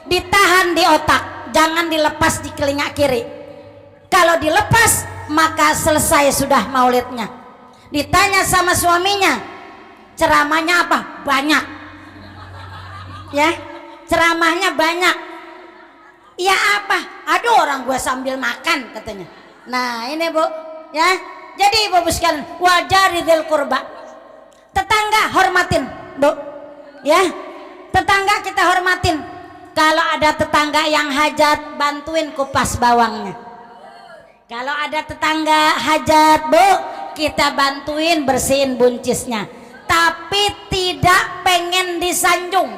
Speaker 1: ditahan di otak, jangan dilepas di telinga kiri. Kalau dilepas maka selesai sudah maulidnya. Ditanya sama suaminya, ceramahnya apa? Banyak. Ya, ceramahnya banyak. Ya apa? Aduh, orang gua sambil makan katanya. Nah ini Bu, ya. Jadi ibu sekalian, wajaridil kurba, tetangga hormatin Bu, ya. Tetangga kita hormatin. Kalau ada tetangga yang hajat, bantuin kupas bawangnya. Kalau ada tetangga hajat, Bu, kita bantuin bersihin buncisnya. Tapi tidak pengen disanjung,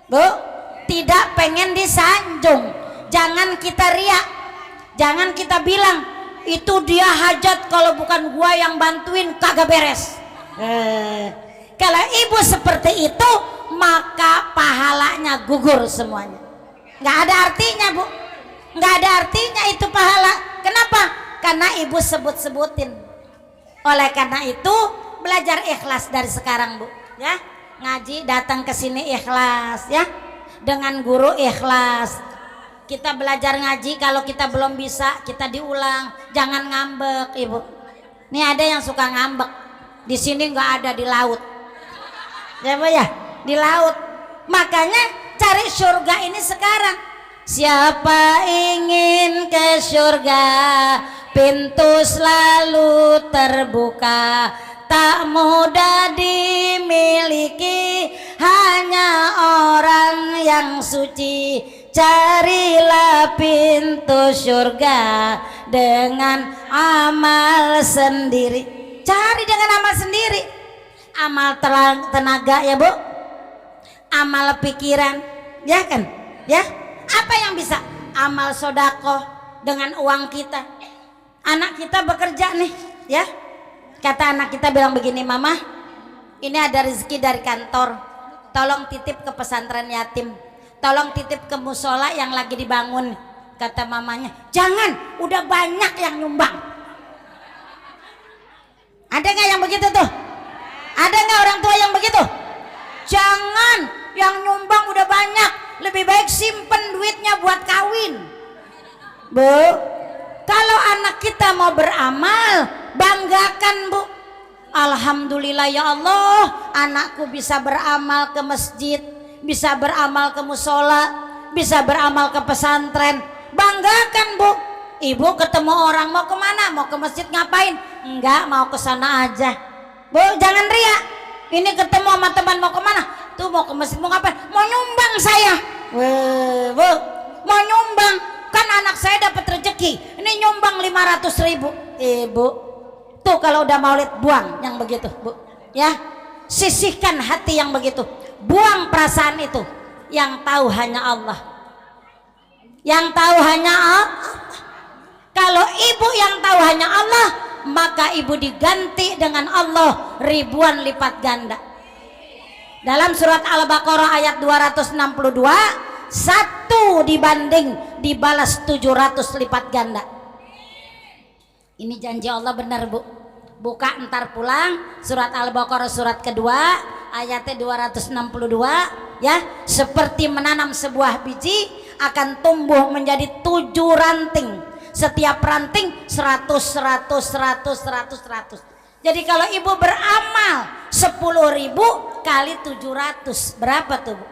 Speaker 1: Bu. Tidak pengen disanjung. Jangan kita riak. Jangan kita bilang itu dia hajat, kalau bukan gua yang bantuin kagak beres. Kalau ibu seperti itu, maka pahalanya gugur semuanya. Nggak ada artinya, Bu. Nggak ada artinya itu pahala. Kenapa? Karena ibu sebut-sebutin. Oleh karena itu belajar ikhlas dari sekarang, Bu, ya. Ngaji datang ke sini ikhlas, ya. Dengan guru ikhlas. Kita belajar ngaji, kalau kita belum bisa kita diulang. Jangan ngambek, Ibu. Ini ada yang suka ngambek. Di sini nggak ada, di laut. Ya, Bu, ya, di laut. Makanya cari surga ini sekarang. Siapa ingin ke surga, pintu selalu terbuka. Tak mudah dimiliki, hanya orang yang suci. Carilah pintu surga dengan amal sendiri. Cari dengan amal sendiri. Amal tenaga, ya, Bu. Amal pikiran, ya kan? Ya. Apa yang bisa? Amal sodako dengan uang kita. Anak kita bekerja nih, ya. Kata anak kita bilang begini, Mama, ini ada rezeki dari kantor, tolong titip ke pesantren yatim, tolong titip ke musola yang lagi dibangun. Kata mamanya, jangan, udah banyak yang nyumbang. Ada nggak yang begitu tuh? Ada nggak orang tua yang begitu? Jangan, yang nyumbang udah banyak, lebih baik simpen duitnya buat kawin. Bu, kalau anak kita mau beramal, banggakan, Bu. Alhamdulillah ya Allah, anakku bisa beramal ke masjid, bisa beramal ke musola, bisa beramal ke pesantren. Banggakan, Bu. Ibu ketemu orang mau kemana? Mau ke masjid ngapain? Enggak, mau ke sana aja. Bu, jangan riak. Ini ketemu sama teman mau kemana? Tuh mau ke masjid, mau ngapain? Mau nyumbang saya. Bu, mau nyumbang. Kan anak saya dapat rezeki. Ini nyumbang 500.000. Ibu, tuh kalau udah maulid buang yang begitu, Bu. Ya, sisihkan hati yang begitu. Buang perasaan itu. Yang tahu hanya Allah. Yang tahu hanya Allah. Kalau ibu yang tahu hanya Allah, maka ibu diganti dengan Allah ribuan lipat ganda. Dalam surat Al-Baqarah ayat 262, 1 dibanding dibalas 700 lipat ganda. Ini janji Allah benar, Bu. Buka ntar pulang surat Al-Baqarah surat kedua ayatnya 262, ya. Seperti menanam sebuah biji akan tumbuh menjadi 7 ranting. Setiap ranting 100. Jadi kalau ibu beramal 10.000 kali 700, berapa tuh, Bu?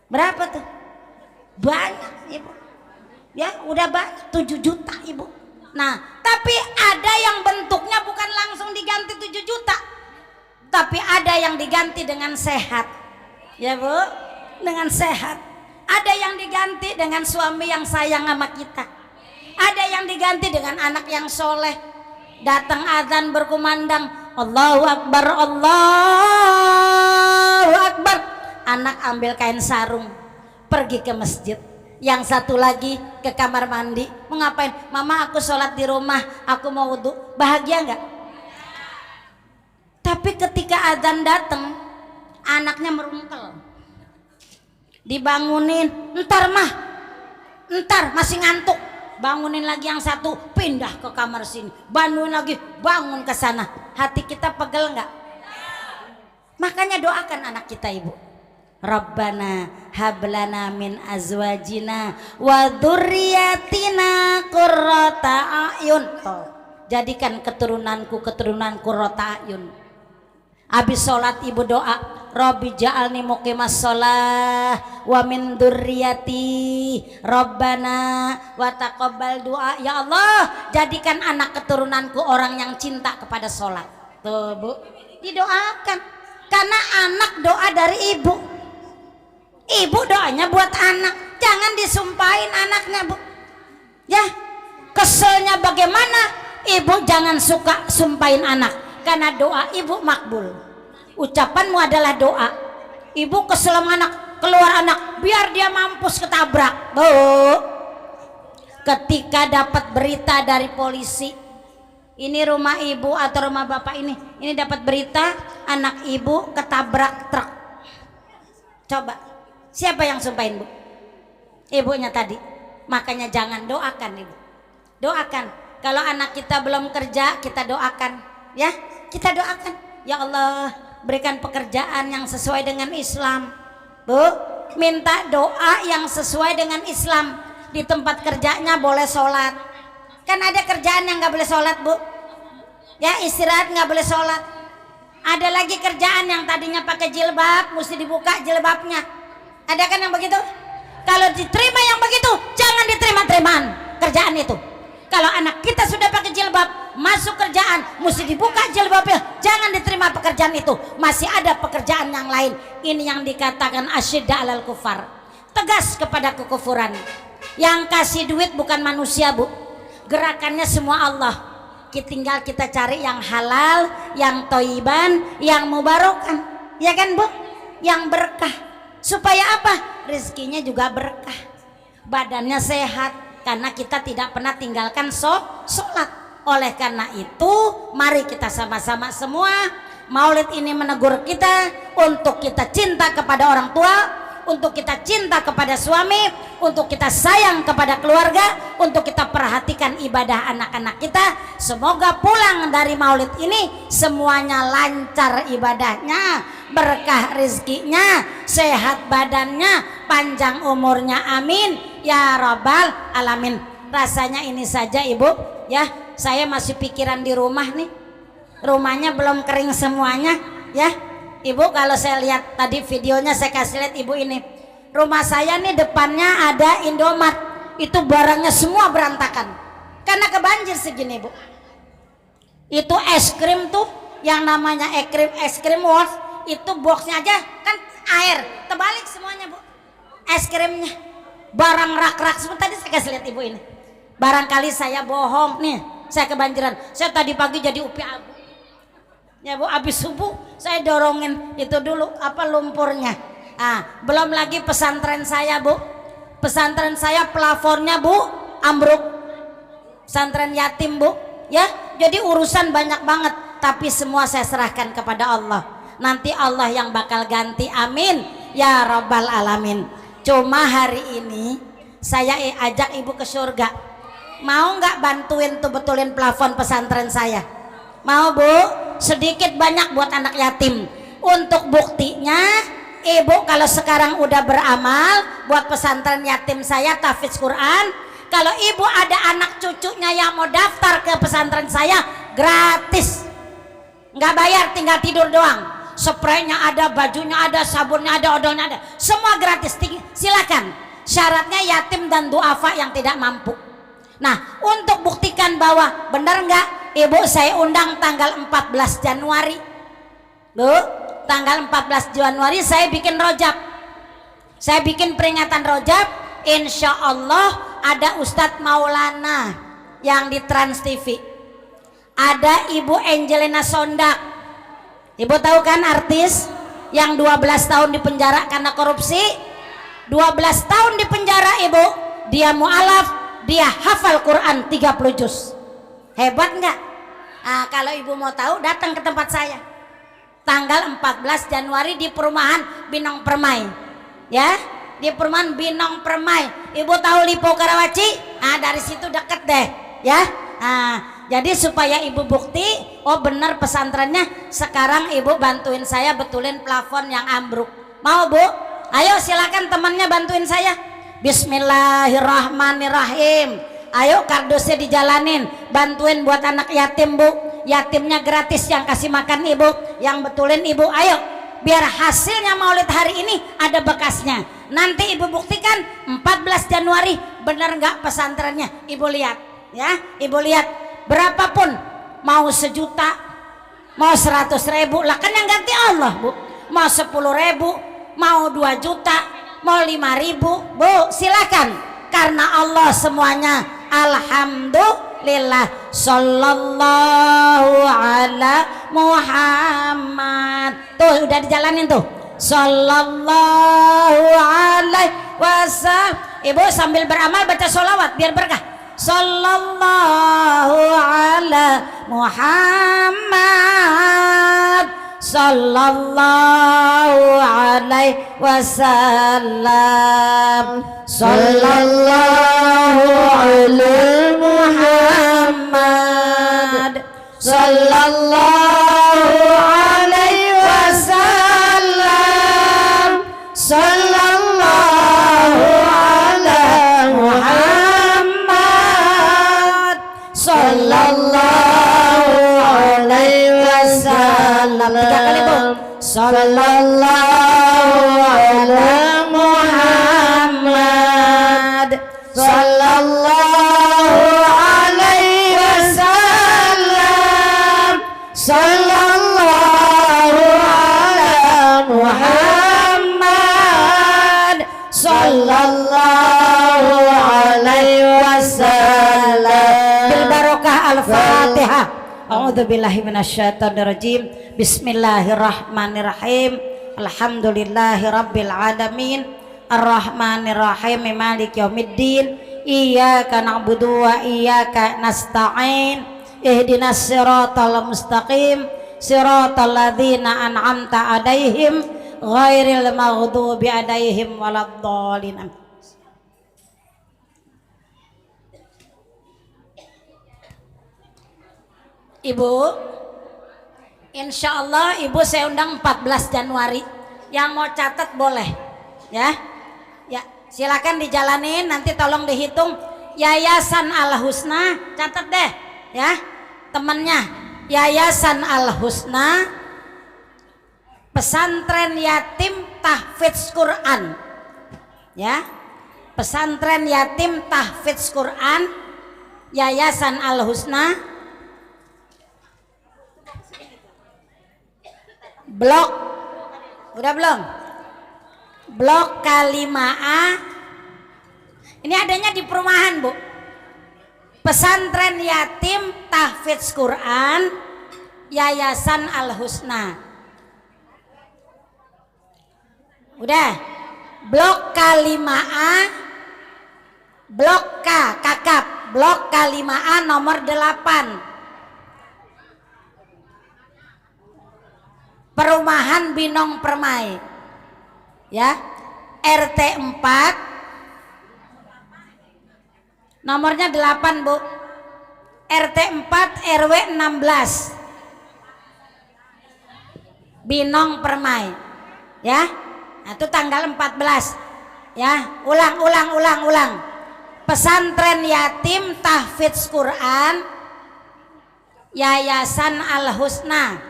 Speaker 1: Berapa tuh? Banyak, Ibu. Ya, udah banyak, 7 juta, Ibu. Nah, tapi ada yang bentuknya bukan langsung diganti 7 juta. Tapi ada yang diganti dengan sehat. Ya, Bu, dengan sehat. Ada yang diganti dengan suami yang sayang sama kita. Ada yang diganti dengan anak yang soleh. Datang azan berkumandang, Allahu Akbar, Allahu Akbar. Anak ambil kain sarung, pergi ke masjid. Yang satu lagi ke kamar mandi. Mau ngapain? Mama, aku sholat di rumah, aku mau wudhu. Bahagia nggak? Tapi ketika azan datang, anaknya merungkel. Dibangunin, ntar masih ngantuk. Bangunin lagi yang satu, pindah ke kamar sini. Bangunin lagi, bangun ke sana. Hati kita pegel nggak? Makanya doakan anak kita, Ibu. Rabbana hablana min azwajina wa dzurriyyatina qurrata a'yun. Jadikan keturunanku qurrata a'yun. Habis sholat ibu doa, Rabbi ja'alni muqimas sholah wa min dzurriyyati Rabbana wa taqabbal doa. Ya Allah, jadikan anak keturunanku orang yang cinta kepada sholat. Tuh, Bu, didoakan. Karena anak doa dari ibu. Ibu doanya buat anak. Jangan disumpahin anaknya, Bu. Ya, Keselnya bagaimana? Ibu jangan suka sumpahin anak, karena doa ibu makbul. Ucapanmu adalah doa. Ibu kesel sama anak, keluar anak, biar dia mampus ketabrak. Bu, ketika dapat berita dari polisi, ini rumah ibu atau rumah bapak ini dapat berita anak ibu ketabrak truk. Coba, siapa yang sumpahin, Bu? Ibunya tadi. Makanya jangan, doakan ibu. Doakan. Kalau anak kita belum kerja, kita doakan, ya. Kita doakan, ya Allah, berikan pekerjaan yang sesuai dengan Islam. Bu, minta doa yang sesuai dengan Islam. Di tempat kerjanya boleh sholat. Kan ada kerjaan yang nggak boleh sholat, Bu. Ya, istirahat nggak boleh sholat. Ada lagi kerjaan yang tadinya pakai jilbab, mesti dibuka jilbabnya. Ada kan yang begitu? Kalau diterima yang begitu, jangan diterima-terimaan kerjaan itu. Kalau anak kita sudah pakai jilbab, masuk kerjaan, mesti dibuka jilbabnya, jangan diterima pekerjaan itu. Masih ada pekerjaan yang lain. Ini yang dikatakan asyidda alal kufar, tegas kepada kekufuran. Yang kasih duit bukan manusia, Bu. Gerakannya semua Allah. Tinggal kita cari yang halal, yang toiban, yang mubarokan, ya kan, Bu? Yang berkah. Supaya apa? Rezekinya juga berkah, badannya sehat, karena kita tidak pernah tinggalkan sholat. Oleh karena itu, mari kita sama-sama semua, Maulid ini menegur kita untuk kita cinta kepada orang tua, untuk kita cinta kepada suami, untuk kita sayang kepada keluarga, untuk kita perhatikan ibadah anak-anak kita. Semoga pulang dari Maulid ini semuanya lancar ibadahnya, berkah rezekinya, sehat badannya, panjang umurnya, amin ya rabbal alamin. Rasanya ini saja, Ibu, ya. Saya masih pikiran di rumah nih, rumahnya belum kering semuanya, ya. Ibu, kalau saya lihat tadi videonya, saya kasih lihat Ibu ini, rumah saya nih depannya ada Indomaret, itu barangnya semua berantakan karena kebanjir segini, Bu. Itu es krim tuh yang namanya es krim Wars, itu boxnya aja kan air, terbalik semuanya, Bu. Es krimnya, barang rak-rak semua. Tadi saya kasih lihat Ibu ini, barangkali saya bohong nih, saya kebanjiran. Saya tadi pagi jadi upi abu, ya Bu, habis subuh saya dorongin itu dulu lumpurnya. Belum lagi pesantren saya, Bu. Pesantren saya plafonnya, Bu, ambruk. Pesantren yatim, Bu, ya. Jadi urusan banyak banget, tapi semua saya serahkan kepada Allah. Nanti Allah yang bakal ganti, amin ya rabbal alamin. Cuma hari ini saya ajak Ibu ke surga. Mau nggak bantuin tuh betulin plafon pesantren saya? Mau, Bu? Sedikit banyak buat anak yatim. Untuk buktinya, Ibu kalau sekarang udah beramal buat pesantren yatim saya tahfidz Quran, kalau Ibu ada anak cucunya yang mau daftar ke pesantren saya, gratis, nggak bayar, tinggal tidur doang. Spraynya ada, bajunya ada, sabunnya ada, odolnya ada, semua gratis. Silakan. Syaratnya yatim dan duafa yang tidak mampu. Nah, untuk buktikan bahwa benar nggak, Ibu, saya undang tanggal 14 Januari, Bu. Tanggal 14 Januari saya bikin rojab, saya bikin peringatan rojab. Insya Allah ada Ustadz Maulana yang di Trans TV, ada Ibu Angelina Sondak. Ibu tahu kan, artis yang 12 tahun di penjara karena korupsi? 12 tahun di penjara, Ibu. Dia mu'alaf, dia hafal Quran 30 juz. Hebat nggak? Kalau Ibu mau tahu, datang ke tempat saya tanggal 14 Januari di perumahan Binong Permai, ya, di perumahan Binong Permai. Ibu tahu Lipo Karawaci? Dari situ deket deh, ya. Jadi supaya Ibu bukti, oh benar pesantrennya. Sekarang Ibu bantuin saya betulin plafon yang ambruk. Mau, Bu? Ayo silakan temannya bantuin saya. Bismillahirrahmanirrahim. Ayo kardusnya dijalanin, bantuin buat anak yatim, Bu. Yatimnya gratis, yang kasih makan Ibu, yang betulin Ibu. Ayo, biar hasilnya Maulid hari ini ada bekasnya. Nanti Ibu buktikan 14 Januari bener nggak pesantrennya. Ibu lihat, ya. Ibu lihat, berapapun, mau 1 juta, mau 100.000, lah kan yang ganti Allah, Bu. Mau 10.000, mau 2 juta, mau 5.000, Bu, silakan. Karena Allah semuanya alhamdulillah sallallahu ala Muhammad. Tuh udah dijalanin tuh, sallallahu alaihi wasallam. Ibu sambil beramal baca sholawat biar berkah. Sallallahu ala Muhammad sallallahu alaihi wasallam. Sallallahu ala Muhammad sallallahu alaihi wasallam. Sallallahu ala Muhammad sallallahu alaihi wasallam. 3 kali Bu. Sallallahu ala Muhammad sallallahu alaihi wasallam. Sallallahu ala Muhammad sallallahu alaihi wasallam. Bil barokah al-Fatihah. A'udzubillahi minasyaitonirrajim. Bismillahirrahmanirrahim. Alhamdulillahi rabbil alamin. Arrahmanirrahim. Maliki yaumiddin. Iyyaka na'budu wa iyyaka nasta'in. Ihdinas siratal mustaqim. Siratal ladzina an'amta 'alaihim ghairil maghdubi 'alaihim waladdallin. Ibu, insya Allah Ibu saya undang 14 Januari. Yang mau catat boleh, ya. Ya, silakan dijalanin. Nanti tolong dihitung. Yayasan Al Husna, catat deh, ya. Temennya, Yayasan Al Husna, Pesantren Yatim Tahfidz Quran, ya. Pesantren Yatim Tahfidz Quran, Yayasan Al Husna. Blok, udah belum? Blok K5A. Ini adanya di perumahan Bu. Pesantren Yatim Tahfidz Quran, Yayasan Al Husna. Udah. Blok K5A, Blok K, kakap. Blok K5A nomor 8. Perumahan Binong Permai, ya. RT 4 nomornya 8 Bu. RT 4 RW 16 Binong Permai, ya. Nah, itu tanggal 14, ya. Ulang. Pesantren Yatim Tahfidz Quran, Yayasan Al Husna,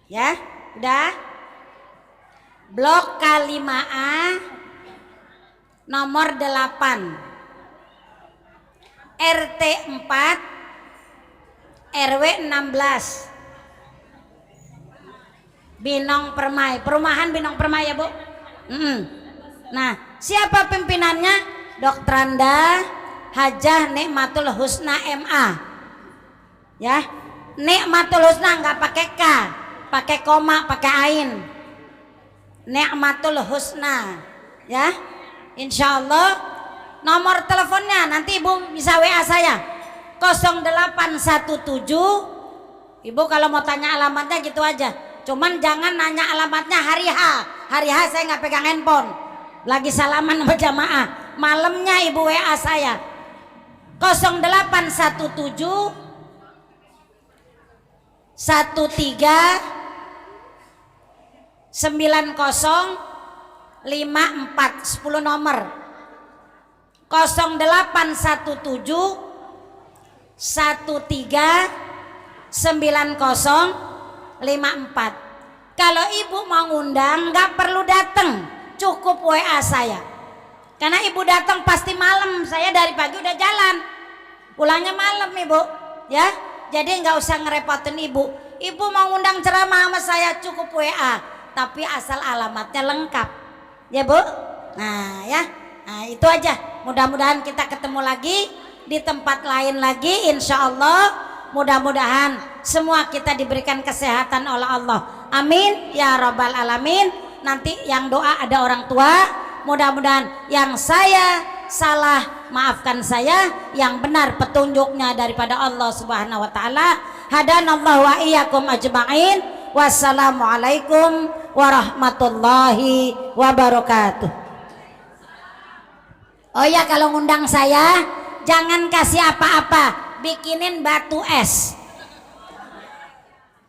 Speaker 1: ya. Udah. Blok K5A nomor 8 RT 4 RW 16 Binong Permai. Perumahan Binong Permai ya Bu. Nah, siapa pimpinannya? Dr. Anda Hajah Nikmatul Husna MA, ya. Nikmatul Husna nggak pakai K, pakai koma, pakai ain. Nikmatul Husna, ya. Insya Allah. Nomor teleponnya nanti Ibu bisa WA saya 0817. Ibu kalau mau tanya alamatnya gitu aja, cuman jangan nanya alamatnya hari H. Hari H saya nggak pegang handphone, lagi salaman sama jamaah. Malamnya Ibu WA saya 0817 13 90 54 10 nomor 0817 13 90 54. Kalau Ibu mau ngundang nggak perlu datang, cukup WA saya. Karena Ibu datang pasti malam, saya dari pagi udah jalan, pulangnya malam Ibu, ya. Jadi nggak usah ngerepotin Ibu. Ibu mau ngundang ceramah sama saya cukup WA, tapi asal alamatnya lengkap, ya Bu. Nah ya, nah itu aja. Mudah-mudahan kita ketemu lagi di tempat lain lagi, insya Allah. Mudah-mudahan semua kita diberikan kesehatan oleh Allah, amin ya rabbal alamin. Nanti yang doa ada orang tua, mudah-mudahan yang saya salah maafkan saya, yang benar petunjuknya daripada Allah subhanahu wa ta'ala. Hadanallahu wa iyyakum ajma'in. Wassalamualaikum warahmatullahi wabarakatuh. Oh ya, kalau ngundang saya jangan kasih apa-apa, bikinin batu es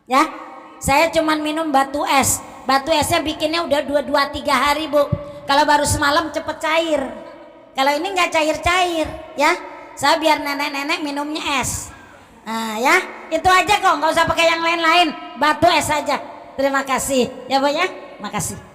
Speaker 1: ya. Saya cuman minum batu es. Batu esnya bikinnya udah 2-3 hari Bu. Kalau baru semalam cepet cair. Kalau ini nggak cair-cair ya. Saya biar nenek-nenek minumnya es. Nah ya, itu aja kok, nggak usah pakai yang lain-lain. Batu es aja. Terima kasih ya Bu ya. Makasih.